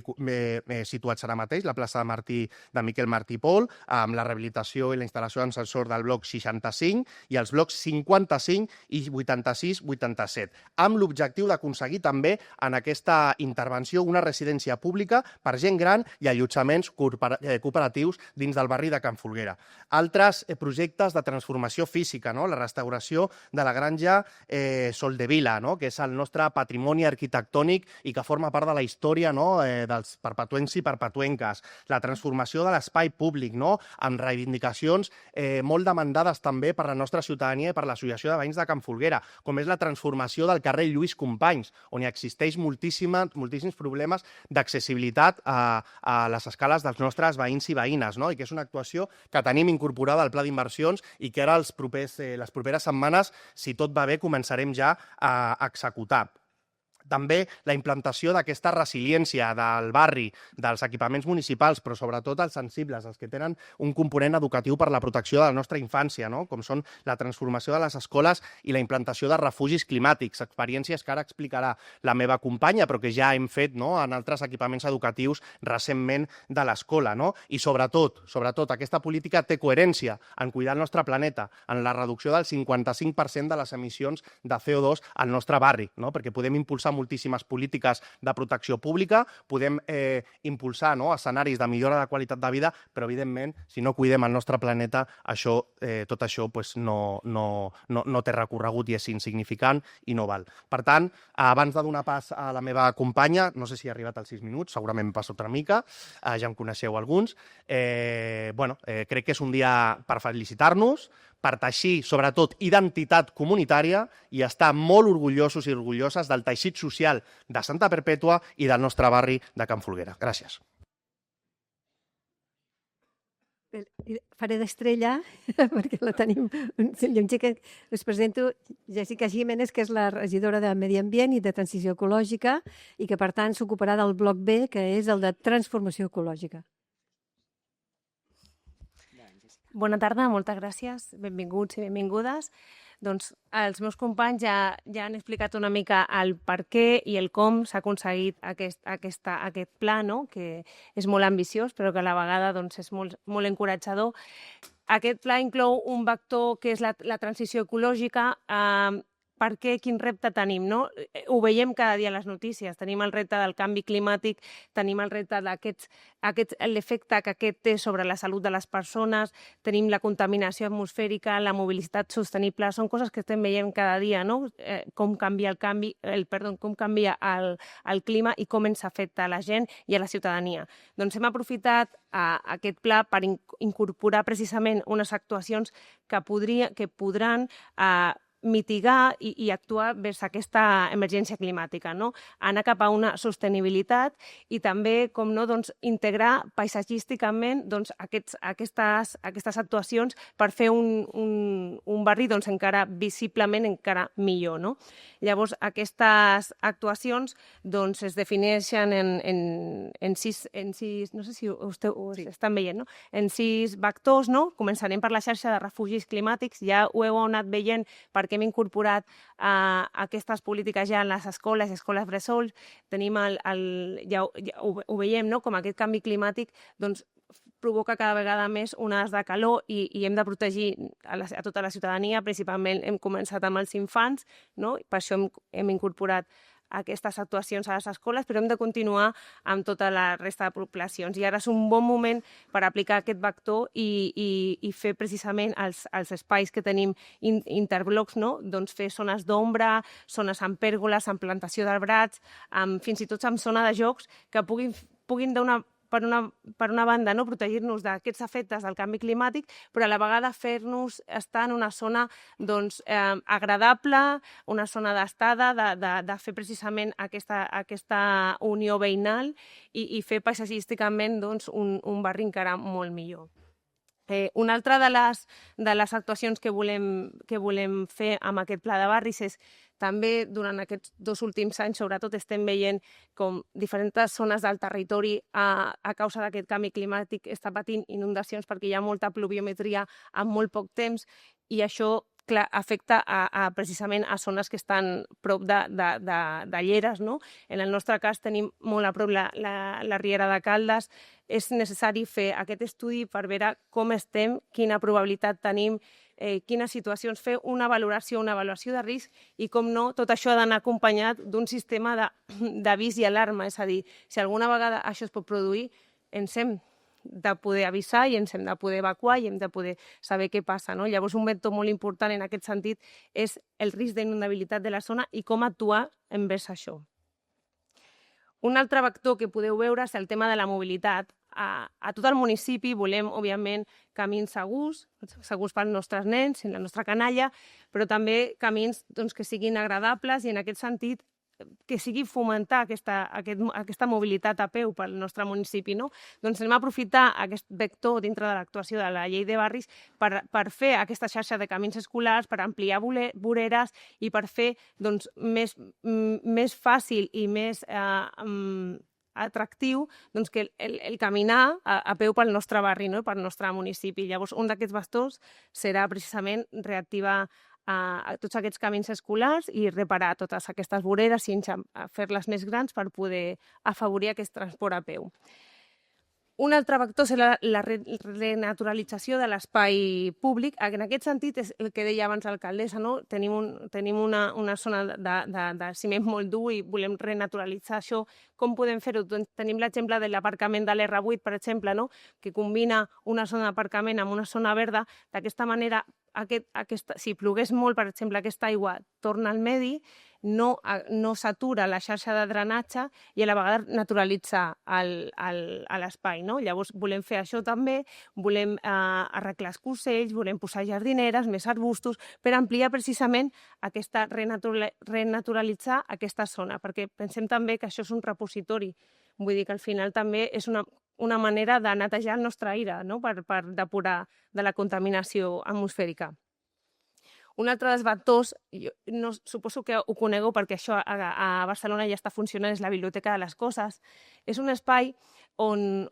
Speaker 4: situats ara mateix, la plaça de Miquel Martí i Pol, amb la rehabilitació i la instal·lació d'ascensor del bloc 65 i els blocs 55 i 86-87, amb l'objectiu d'aconseguir també en aquesta intervenció una residència pública per gent gran i allotjaments cooperatius dins del barri de Can Folguera. Altres projectes de transformació física, la restauració de la granja Soldevila, que és el nostre patrimoni arquitectònic i que forma part de la història dels perpetuencs i perpetuenques. La transformació de l'espai públic, amb reivindicacions molt demandades també per la nostra ciutadania i per l'Associació de Veïns de Can Folguera, com és la transformació del carrer Lluís Companys, on hi existeix moltíssims problemes d'accessibilitat a les escales dels nostres veïns i veïnes, i que és una actuació que tenim incorporada al pla d'inversions i que ara les properes setmanes, si tot va bé, començarem ja a executar. També la implantació d'aquesta resiliència del barri, dels equipaments municipals, però sobretot els sensibles, els que tenen un component educatiu per la protecció de la nostra infància, com són la transformació de les escoles i la implantació de refugis climàtics, experiències que ara explicarà la meva companya, però que ja hem fet en altres equipaments educatius recentment de l'escola. I sobretot, aquesta política té coherència en cuidar el nostre planeta, en la reducció del 55% de les emissions de CO2 al nostre barri, perquè podem impulsar moltíssimes polítiques de protecció pública, podem impulsar escenaris de millora de qualitat de vida, però, evidentment, si no cuidem el nostre planeta, tot això no té recorregut i és insignificant i no val. Per tant, abans de donar pas a la meva companya, no sé si ha arribat als 6 minuts, segurament em passa altra mica, ja em coneixeu alguns, crec que és un dia per felicitar-nos, per teixir, sobretot, identitat comunitària i estar molt orgullosos i orgulloses del teixit social de Santa Perpètua i del nostre barri de Can Folguera. Gràcies.
Speaker 3: Faré d'Estrella, perquè la tenim... Us presento Jessica Jiménez, que és la regidora de Medi Ambient i de Transició Ecològica i que, per tant, s'ocuparà del bloc B, que és el de Transformació Ecològica.
Speaker 5: Bona tarda, moltes gràcies, benvinguts i benvingudes. Doncs els meus companys ja han explicat una mica el per què i el com s'ha aconseguit aquest pla, no? Que és molt ambiciós, però que a la vegada doncs, és molt encoratjador. Aquest pla inclou un vector que és la transició ecològica. Per què, quin repte tenim, no? Ho veiem cada dia a les notícies. Tenim el repte del canvi climàtic, tenim el repte l'efecte que aquest té sobre la salut de les persones, tenim la contaminació atmosfèrica, la mobilitat sostenible, són coses que estem veient cada dia, no? Com canvia el clima i com ens afecta a la gent i a la ciutadania. Doncs hem aprofitat aquest pla per incorporar precisament unes actuacions que podran mitigar i actuar vers aquesta emergència climàtica, no? Anar cap a una sostenibilitat i també, com no, doncs, integrar paisatgísticament doncs, aquestes actuacions per fer un barri doncs, encara visiblement encara millor, no? Llavors, aquestes actuacions doncs, es defineixen en sis, no sé si ho estan veient, no? En 6 vectors, no? Començarem per la xarxa de refugis climàtics, ja ho heu anat veient perquè hem incorporat aquestes polítiques ja en les escoles bressol. Tenim ja ho veiem, no? Com aquest canvi climàtic doncs, provoca cada vegada més onades de calor i hem de protegir a tota la ciutadania, principalment hem començat amb els infants, no? Per això hem incorporat aquestes actuacions a les escoles, però hem de continuar amb tota la resta de poblacions. I ara és un bon moment per aplicar aquest vector i fer precisament els espais que tenim interblocs, no? Doncs fer zones d'ombra, zones amb pèrgoles, amb plantació d'arbrats, fins i tot amb zona de jocs que puguin per una banda, no, protegir-nos d'aquests efectes del canvi climàtic, però a la vegada fer-nos estar en una zona doncs, agradable, una zona d'estada, de fer precisament aquesta unió veïnal i fer paisatgísticament doncs, un barri encara molt millor. Una altra de les actuacions que volem fer amb aquest pla de barris és també durant aquests 2 últims anys, sobretot, estem veient com diferents zones del territori a causa d'aquest canvi climàtic està patint inundacions perquè hi ha molta pluviometria en molt poc temps i això afecta precisament a zones que estan prop de lleres, no? En el nostre cas tenim molt a prop la Riera de Caldes. És necessari fer aquest estudi per veure com estem, quina probabilitat tenim, quines situacions, fer una valoració de risc i, com no, tot això ha d'anar acompanyat d'un sistema d'avís i alarma. És a dir, si alguna vegada això es pot produir, ens hem de poder avisar i ens hem de poder evacuar i hem de poder saber què passa, no? Llavors, un vector molt important en aquest sentit és el risc d'inundabilitat de la zona i com actuar envers això. Un altre vector que podeu veure és el tema de la mobilitat. A tot el municipi volem, òbviament, camins segurs pels nostres nens i la nostra canalla, però també camins doncs, que siguin agradables i, en aquest sentit, que sigui fomentar aquesta mobilitat a peu pel nostre municipi, no? Doncs anem a aprofitar aquest vector dintre de l'actuació de la llei de barris per fer aquesta xarxa de camins escolars, per ampliar voreres i per fer doncs, més fàcil i més atractiu doncs, que el caminar a peu pel nostre barri, no? Pel nostre municipi. Llavors, un d'aquests vectors serà precisament reactivar a tots aquests camins escolars i reparar totes aquestes voreres i fer-les més grans per poder afavorir aquest transport a peu. Un altre vector és la renaturalització de l'espai públic. En aquest sentit, és el que deia abans l'alcaldessa, no? Tenim una zona de ciment molt dur i volem renaturalitzar això. Com podem fer-ho? Doncs tenim l'exemple de l'aparcament de l'R8, per exemple, no? Que combina una zona d'aparcament amb una zona verda. D'aquesta manera, si plogués molt, per exemple, aquesta aigua torna al medi, no s'atura la xarxa de drenatge i a la vegada naturalitza l'espai, no? Llavors volem fer això també, volem arreglar els corcells, volem posar jardineres, més arbustos, per ampliar precisament renaturalitzar aquesta zona, perquè pensem també que això és un repositori. Vull dir que al final també és una manera de netejar el nostre aire, no? per depurar de la contaminació atmosfèrica. Un altre dels vectors, suposo que ho conegueu perquè això a Barcelona ja està funcionant, és la Biblioteca de les Coses. És un espai on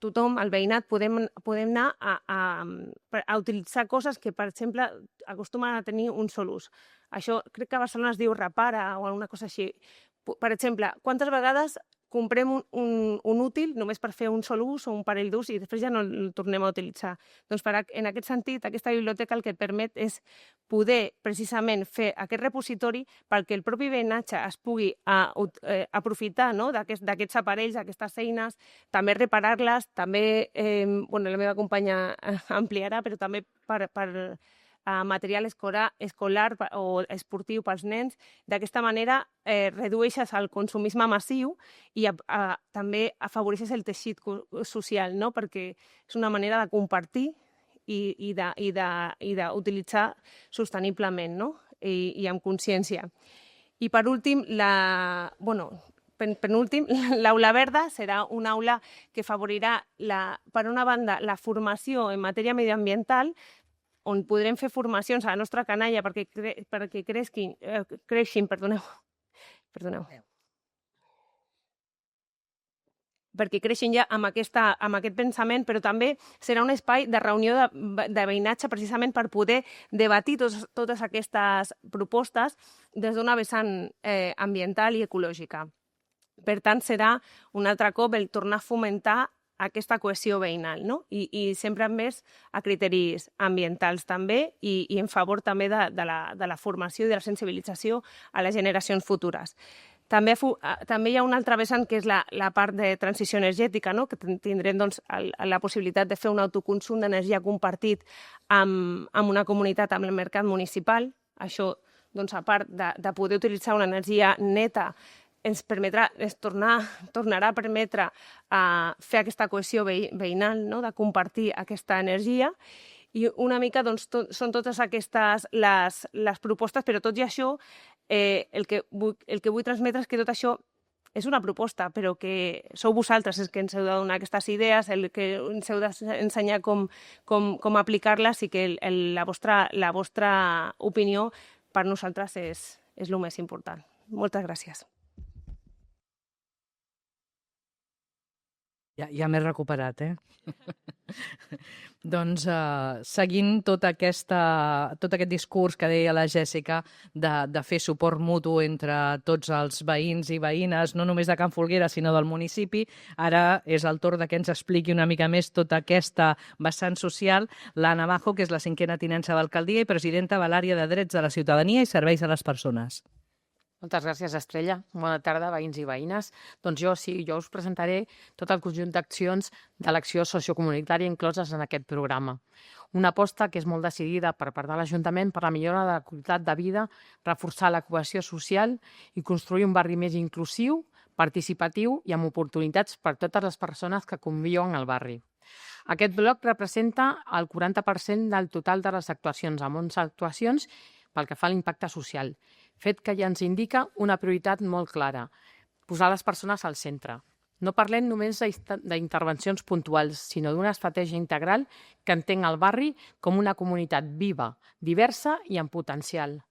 Speaker 5: tothom, el veïnat, podem anar a utilitzar coses que, per exemple, acostumen a tenir un sol ús. Això crec que a Barcelona es diu repara o alguna cosa així. Per exemple, quantes vegades comprem un útil només per fer un sol ús o un parell d'ús i després ja no el tornem a utilitzar. Doncs en aquest sentit, aquesta biblioteca el que et permet és poder precisament fer aquest repositori perquè el propi veïnatge es pugui aprofitar d'aquests aparells, d'aquestes eines, també reparar-les, també, la meva companya ampliarà, però també per material escolar o esportiu pels nens. D'aquesta manera redueixes el consumisme massiu i també afavoreixes el teixit social, no? Perquè és una manera de compartir i d'utilitzar sosteniblement, no? I amb consciència. I per últim, l'aula verda serà una aula que afavorirà, per una banda, la formació en matèria medioambiental, on podrem fer formacions a la nostra canalla perquè creixin, perquè creixin ja amb aquest pensament, però també serà un espai de reunió de veïnatge precisament per poder debatir totes aquestes propostes des d'una vessant ambiental i ecològica. Per tant, serà un altre cop el tornar a fomentar aquesta cohesió veïnal, no? I sempre més a criteris ambientals també i en favor també de la formació i de la sensibilització a les generacions futures. També hi ha una altra vessant que és la part de transició energètica, no? Que tindrem la possibilitat de fer un autoconsum d'energia compartit amb una comunitat, amb el mercat municipal. Això, a part de poder utilitzar una energia neta, ens tornarà a permetre fer aquesta cohesió veïnal, no? De compartir aquesta energia. I una mica són totes aquestes les propostes, però tot i això, el que vull transmetre és que tot això és una proposta, però que sou vosaltres els que ens heu de donar aquestes idees, el que ens heu d'ensenyar com aplicar-les i que la vostra opinió per nosaltres és el més important. Moltes gràcies.
Speaker 1: Ja m'he recuperat, Doncs seguint tot aquest discurs que deia la Jèssica de fer suport mutu entre tots els veïns i veïnes, no només de Can Folguera, sinó del municipi, ara és el torn que ens expliqui una mica més tota aquesta vessant social l'Anna Majo, que és la 5a tinença d'alcaldia i presidenta de l'àrea de drets de la ciutadania i serveis a les persones.
Speaker 6: Moltes gràcies, Estrella. Bona tarda, veïns i veïnes. Doncs jo us presentaré tot el conjunt d'accions de l'acció sociocomunitària incloses en aquest programa. Una aposta que és molt decidida per part de l'Ajuntament per la millora de la qualitat de vida, reforçar la cohesió social i construir un barri més inclusiu, participatiu i amb oportunitats per totes les persones que conviuen al barri. Aquest bloc representa el 40% del total de les actuacions, amb 11 actuacions pel que fa a l'impacte social, fet que ja ens indica una prioritat molt clara, posar les persones al centre. No parlem només d'intervencions puntuals, sinó d'una estratègia integral que entenc el barri com una comunitat viva, diversa i amb potencial.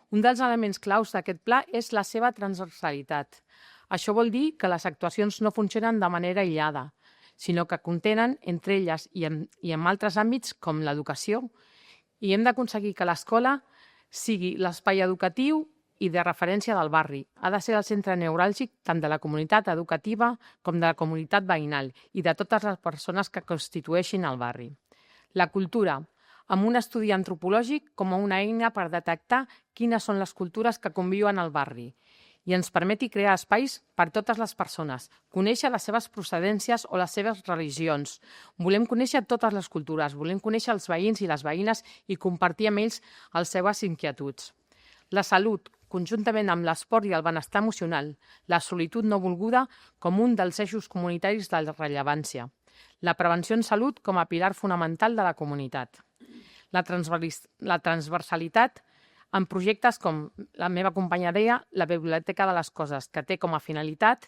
Speaker 6: Un dels elements claus d'aquest pla és la seva transversalitat. Això vol dir que les actuacions no funcionen de manera aïllada, sinó que contenen entre elles i en altres àmbits com l'educació, i hem d'aconseguir que l'escola sigui l'espai educatiu i de referència del barri. Ha de ser el centre neuràlgic tant de la comunitat educativa com de la comunitat veïnal i de totes les persones que constitueixin el barri. La cultura, amb un estudi antropològic com a una eina per detectar quines són les cultures que conviuen al barri i ens permeti crear espais per totes les persones, conèixer les seves procedències o les seves religions. Volem conèixer totes les cultures, volem conèixer els veïns i les veïnes i compartir amb ells les seves inquietuds. La salut, conjuntament amb l'esport i el benestar emocional, la solitud no volguda com un dels eixos comunitaris de la rellevància. La prevenció en salut com a pilar fonamental de la comunitat. La transversalitat en projectes com la meva companya deia, la Biblioteca de les Coses, que té com a finalitat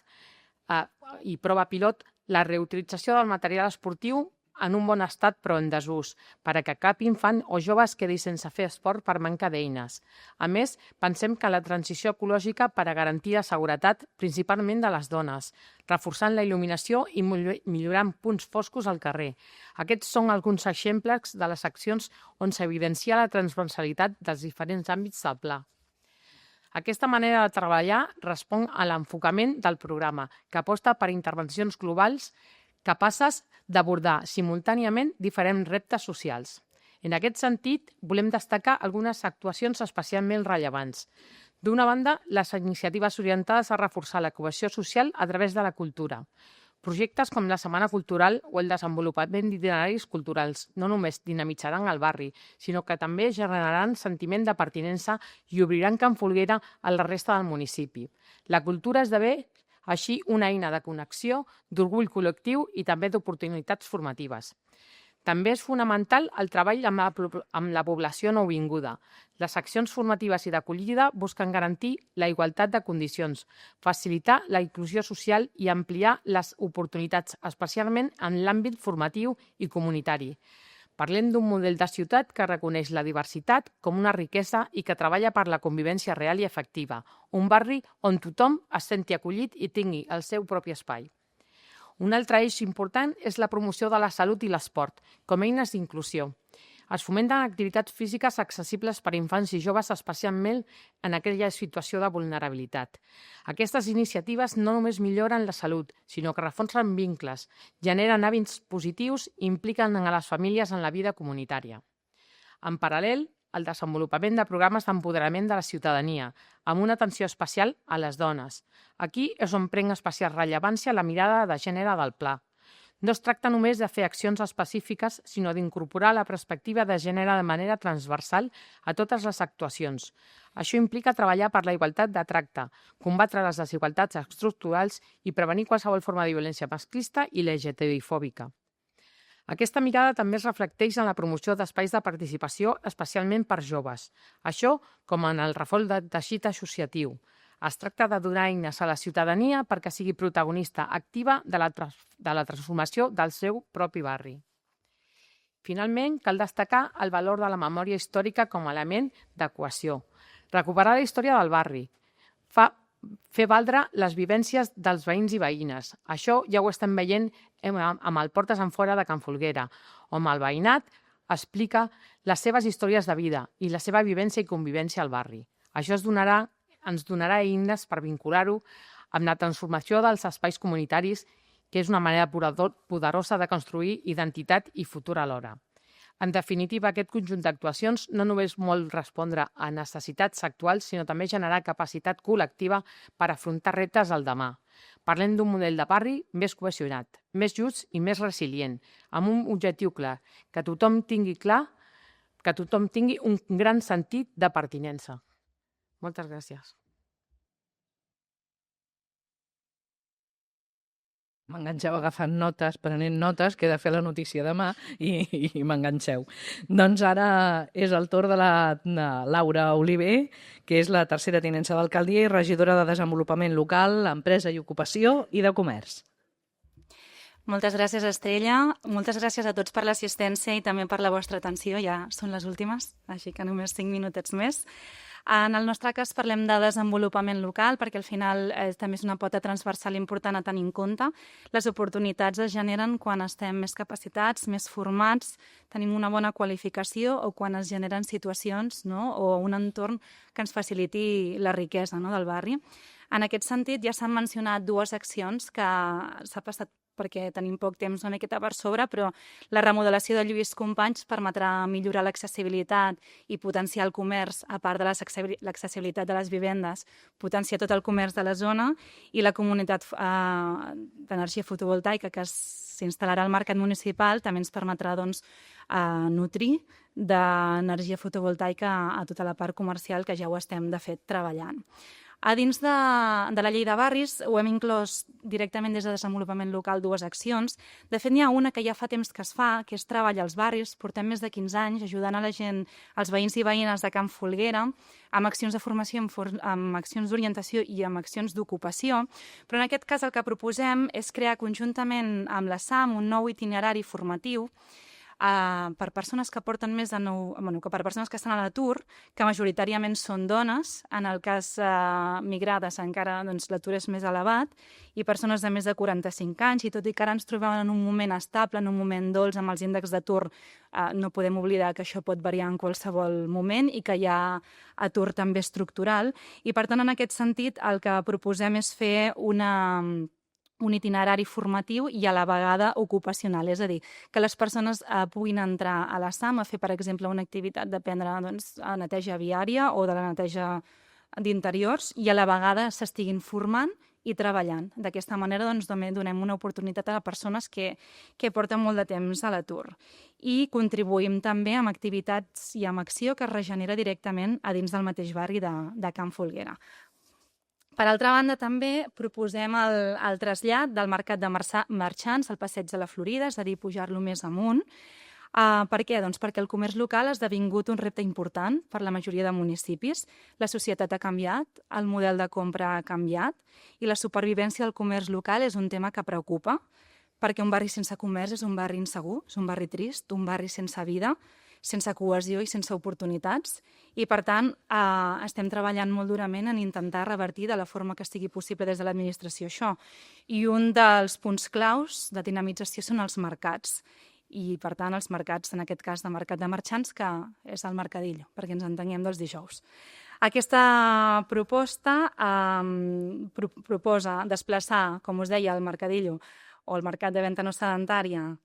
Speaker 6: i prova pilot la reutilització del material esportiu en un bon estat però en desús, perquè cap infant o jove es quedi sense fer esport per manca d'eines. A més, pensem que la transició ecològica per a garantir la seguretat, principalment de les dones, reforçant la il·luminació i millorant punts foscos al carrer. Aquests són alguns exemples de les accions on s'evidencia la transversalitat dels diferents àmbits del pla. Aquesta manera de treballar respon a l'enfocament del programa, que aposta per intervencions globals capaces d'abordar simultàniament diferents reptes socials. En aquest sentit, volem destacar algunes actuacions especialment rellevants. D'una banda, les iniciatives orientades a reforçar la cohesió social a través de la cultura. Projectes com la Setmana Cultural o el desenvolupament d'itineraris culturals no només dinamitzaran el barri, sinó que també generaran sentiment de pertinença i obriran Can Folguera a la resta del municipi. La cultura esdevé així una eina de connexió, d'orgull col·lectiu i també d'oportunitats formatives. També és fonamental el treball amb la població nouvinguda. Les accions formatives i d'acollida busquen garantir la igualtat de condicions, facilitar la inclusió social i ampliar les oportunitats, especialment en l'àmbit formatiu i comunitari. Parlem d'un model de ciutat que reconeix la diversitat com una riquesa i que treballa per la convivència real i efectiva, un barri on tothom es senti acollit i tingui el seu propi espai. Un altre eix important és la promoció de la salut i l'esport, com a eines d'inclusió. Es fomenten activitats físiques accessibles per a infants i joves, especialment en aquella situació de vulnerabilitat. Aquestes iniciatives no només milloren la salut, sinó que reforcen vincles, generen hàbits positius i impliquen a les famílies en la vida comunitària. En paral·lel, el desenvolupament de programes d'empoderament de la ciutadania, amb una atenció especial a les dones. Aquí és on pren especial rellevància la mirada de gènere del pla. No es tracta només de fer accions específiques, sinó d'incorporar la perspectiva de gènere de manera transversal a totes les actuacions. Això implica treballar per la igualtat de tracte, combatre les desigualtats estructurals i prevenir qualsevol forma de violència masclista i LGTBI-fòbica. Aquesta mirada també es reflecteix en la promoció d'espais de participació, especialment per joves. Això com en el reforç del teixit associatiu. Es tracta de donar eines a la ciutadania perquè sigui protagonista activa de la transformació del seu propi barri. Finalment, cal destacar el valor de la memòria històrica com a element de cohesió. Recuperar la història del barri, fer valdre les vivències dels veïns i veïnes. Això ja ho estem veient amb el Portes Enfora de Can Folguera, on el veïnat explica les seves històries de vida i la seva vivència i convivència al barri. Això ens donarà eines per vincular-ho amb la transformació dels espais comunitaris, que és una manera poderosa de construir identitat i futur alhora. En definitiva, aquest conjunt d'actuacions no només vol respondre a necessitats actuals, sinó també generar capacitat col·lectiva per afrontar reptes al demà. Parlem d'un model de barri més cohesionat, més just i més resilient, amb un objectiu clar, que tothom tingui un gran sentit de pertinença. Moltes gràcies.
Speaker 1: M'enganxeu agafant notes, prenent notes, que he de fer la notícia demà i m'enganxeu. Doncs ara és el torn de la Laura Oliver, que és la tercera tinença d'alcaldia i regidora de Desenvolupament Local, Empresa i Ocupació i de Comerç.
Speaker 7: Moltes gràcies, Estrella. Moltes gràcies a tots per l'assistència i també per la vostra atenció. Ja són les últimes, així que només 5 minutets més. En el nostre cas parlem de desenvolupament local perquè al final també és una pota transversal important a tenir en compte. Les oportunitats es generen quan estem més capacitats, més formats, tenim una bona qualificació o quan es generen situacions o un entorn que ens faciliti la riquesa del barri. En aquest sentit ja s'han mencionat 2 accions que s'ha passat perquè tenim poc temps una miqueta per sobre, però la remodelació de Lluís Companys permetrà millorar l'accessibilitat i potenciar el comerç, a part de l'accessibilitat de les vivendes, potenciar tot el comerç de la zona i la comunitat d'energia fotovoltaica que s'instal·larà al mercat municipal també ens permetrà nutrir d'energia fotovoltaica a tota la part comercial que ja ho estem de fet treballant. A dins de la llei de barris ho hem inclòs directament des de desenvolupament local 2 accions. De fet, n'hi ha una que ja fa temps que es fa, que és Treball als barris. Portem més de 15 anys ajudant a la gent, als veïns i veïnes de Can Folguera, amb accions de formació, amb accions d'orientació i amb accions d'ocupació. Però en aquest cas el que proposem és crear conjuntament amb la SAM un nou itinerari formatiu per persones que porten més de per persones que estan a l'atur, que majoritàriament són dones, en el cas migrades encara l'atur és més elevat, i persones de més de 45 anys, i tot i que ara ens trobem en un moment estable, en un moment dolç amb els índexs d'atur, no podem oblidar que això pot variar en qualsevol moment i que hi ha atur també estructural, i per tant en aquest sentit el que proposem és fer un itinerari formatiu i a la vegada ocupacional, és a dir, que les persones puguin entrar a la SAM a fer, per exemple, una activitat d'aprendre a neteja viària o de la neteja d'interiors i a la vegada s'estiguin formant i treballant. D'aquesta manera donem una oportunitat a les persones que porten molt de temps a l'atur. I contribuïm també amb activitats i amb acció que es regenera directament a dins del mateix barri de Can Folguera. Per altra banda, també proposem el trasllat del mercat de marxants al passeig de la Florida, és a dir, pujar-lo més amunt. Per què? Doncs perquè el comerç local ha esdevingut un repte important per la majoria de municipis. La societat ha canviat, el model de compra ha canviat i la supervivència del comerç local és un tema que preocupa, perquè un barri sense comerç és un barri insegur, és un barri trist, un barri sense vida, sense cohesió i sense oportunitats. I, per tant, estem treballant molt durament en intentar revertir de la forma que sigui possible des de l'administració això. I un dels punts claus de dinamització són els mercats. I, per tant, els mercats, en aquest cas de mercat de marxants, que és el Mercadillo, perquè ens entenguem dels dijous. Aquesta proposta proposa desplaçar, com us deia, el Mercadillo o el mercat de venda no sedentària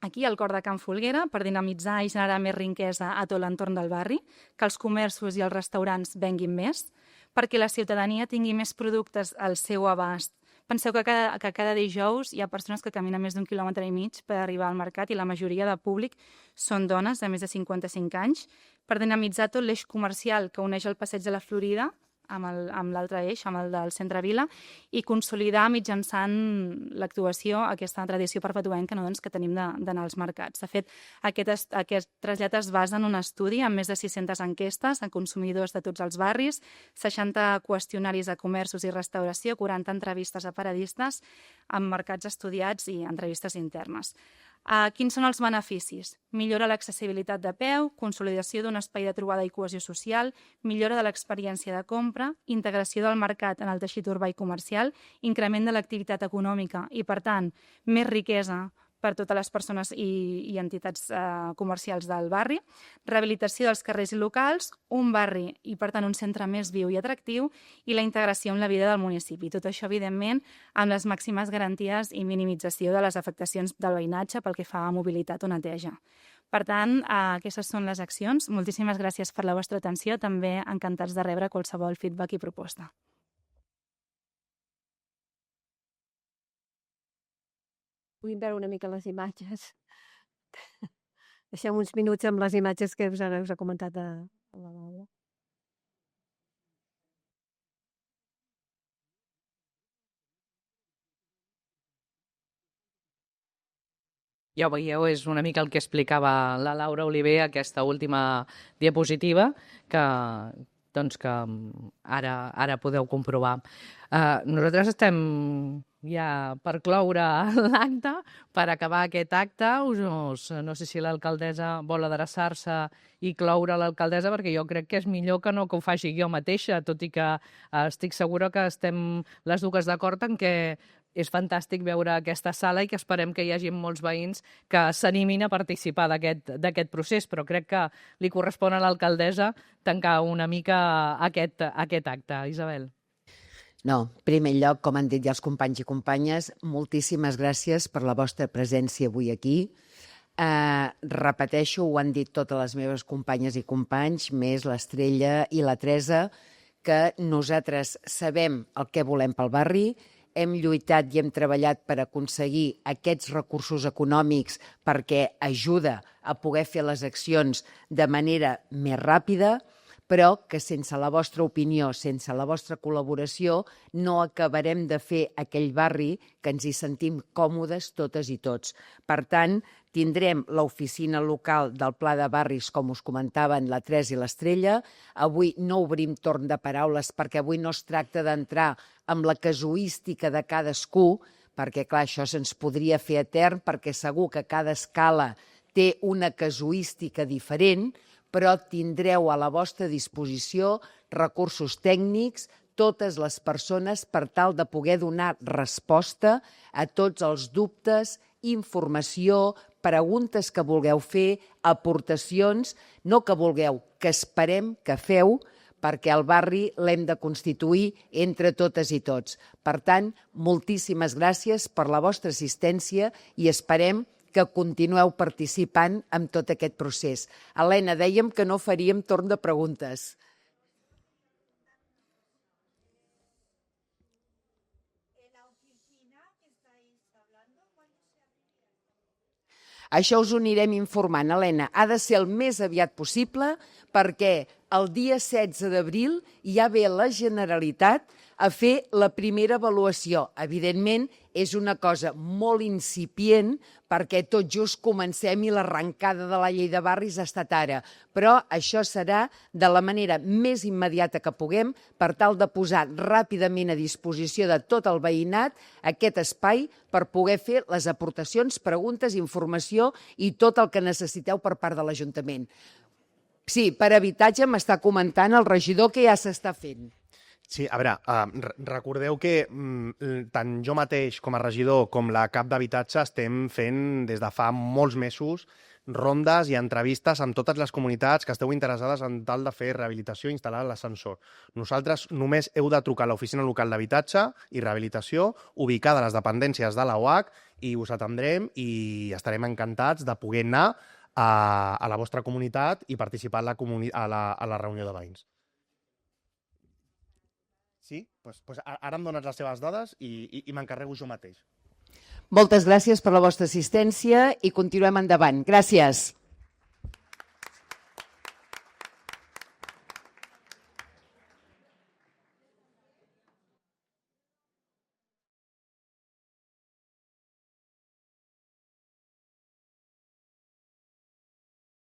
Speaker 7: aquí al cor de Can Folguera per dinamitzar i generar més riquesa a tot l'entorn del barri, que els comerços i els restaurants venguin més, perquè la ciutadania tingui més productes al seu abast. Penseu que cada dijous hi ha persones que caminen més d'1,5 quilòmetres per arribar al mercat i la majoria de públic són dones de més de 55 anys, per dinamitzar tot l'eix comercial que uneix el passeig de la Florida amb l'altre eix, amb el del centre Vila, i consolidar mitjançant l'actuació aquesta tradició perpetuenca que tenim d'anar als mercats. De fet, aquest trasllat es basa en un estudi amb més de 600 enquestes a consumidors de tots els barris, 60 qüestionaris a comerços i restauració, 40 entrevistes a paradistes, amb mercats estudiats i entrevistes internes. Quins són els beneficis? Millora l'accessibilitat de peu, consolidació d'un espai de trobada i cohesió social, millora de l'experiència de compra, integració del mercat en el teixit urbà i comercial, increment de l'activitat econòmica i, per tant, més riquesa per totes les persones i entitats comercials del barri, rehabilitació dels carrers locals, un barri i, per tant, un centre més viu i atractiu i la integració en la vida del municipi. Tot això, evidentment, amb les màximes garanties i minimització de les afectacions del veïnatge pel que fa a mobilitat o neteja. Per tant, aquestes són les accions. Moltíssimes gràcies per la vostra atenció. També encantats de rebre qualsevol feedback i proposta.
Speaker 3: Puguin veure una mica les imatges. Deixem uns minuts amb les imatges que us ha comentat a la Laura.
Speaker 1: Ja ho veieu, és una mica el que explicava la Laura Oliver, aquesta última diapositiva, que ara podeu comprovar. Nosaltres estem ja per cloure l'acte, per acabar aquest acte. No sé si l'alcaldessa vol adreçar-se i cloure l'alcaldessa, perquè jo crec que és millor que no que ho faci jo mateixa, tot i que estic segura que estem les dues d'acord en què és fantàstic veure aquesta sala i que esperem que hi hagi molts veïns que s'animin a participar d'aquest procés, però crec que li correspon a l'alcaldessa tancar una mica aquest acte. Isabel.
Speaker 2: No, en primer lloc, com han dit ja els companys i companyes, moltíssimes gràcies per la vostra presència avui aquí. Repeteixo, ho han dit totes les meves companyes i companys, més l'Estrella i la Teresa, que nosaltres sabem el que volem pel barri, hem lluitat i hem treballat per aconseguir aquests recursos econòmics perquè ajuda a poder fer les accions de manera més ràpida, però que sense la vostra opinió, sense la vostra col·laboració, no acabarem de fer aquell barri que ens hi sentim còmodes totes i tots. Per tant, tindrem l'oficina local del Pla de Barris, com us comentaven, la 3 i l'Estrella. Avui no obrim torn de paraules perquè avui no es tracta d'entrar amb la casuística de cadascú, perquè clar, això se'ns podria fer etern, perquè segur que cada escala té una casuística diferent, però tindreu a la vostra disposició recursos tècnics, totes les persones per tal de poder donar resposta a tots els dubtes, informació, preguntes que vulgueu fer, aportacions, no que vulgueu, que esperem que feu, perquè el barri l'hem de constituir entre totes i tots. Per tant, moltíssimes gràcies per la vostra assistència i esperem que continueu participant en tot aquest procés. Helena, dèiem que no faríem torn de preguntes. Això us ho anirem informant, Helena. Ha de ser el més aviat possible perquè el dia 16 d'abril ja ve la Generalitat a fer la primera avaluació. Evidentment, és una cosa molt incipient perquè tot just comencem i l'arrencada de la llei de barris ha estat ara. Però això serà de la manera més immediata que puguem per tal de posar ràpidament a disposició de tot el veïnat aquest espai per poder fer les aportacions, preguntes, informació i tot el que necessiteu per part de l'Ajuntament. Sí, per habitatge m'està comentant el regidor que ja s'està fent.
Speaker 4: Sí, a veure, recordeu que tant jo mateix com a regidor com la cap d'habitatge estem fent des de fa molts mesos rondes i entrevistes amb totes les comunitats que esteu interessades en tal de fer rehabilitació i instal·lar l'ascensor. Nosaltres només heu de trucar a l'oficina local d'habitatge i rehabilitació ubicada a les dependències de la UAC i us atendrem i estarem encantats de poder anar a la vostra comunitat i participar a la reunió de veïns. Sí? Pues ara em dones les seves dades i m'encarrego jo mateix.
Speaker 2: Moltes gràcies per la vostra assistència i continuem endavant. Gràcies.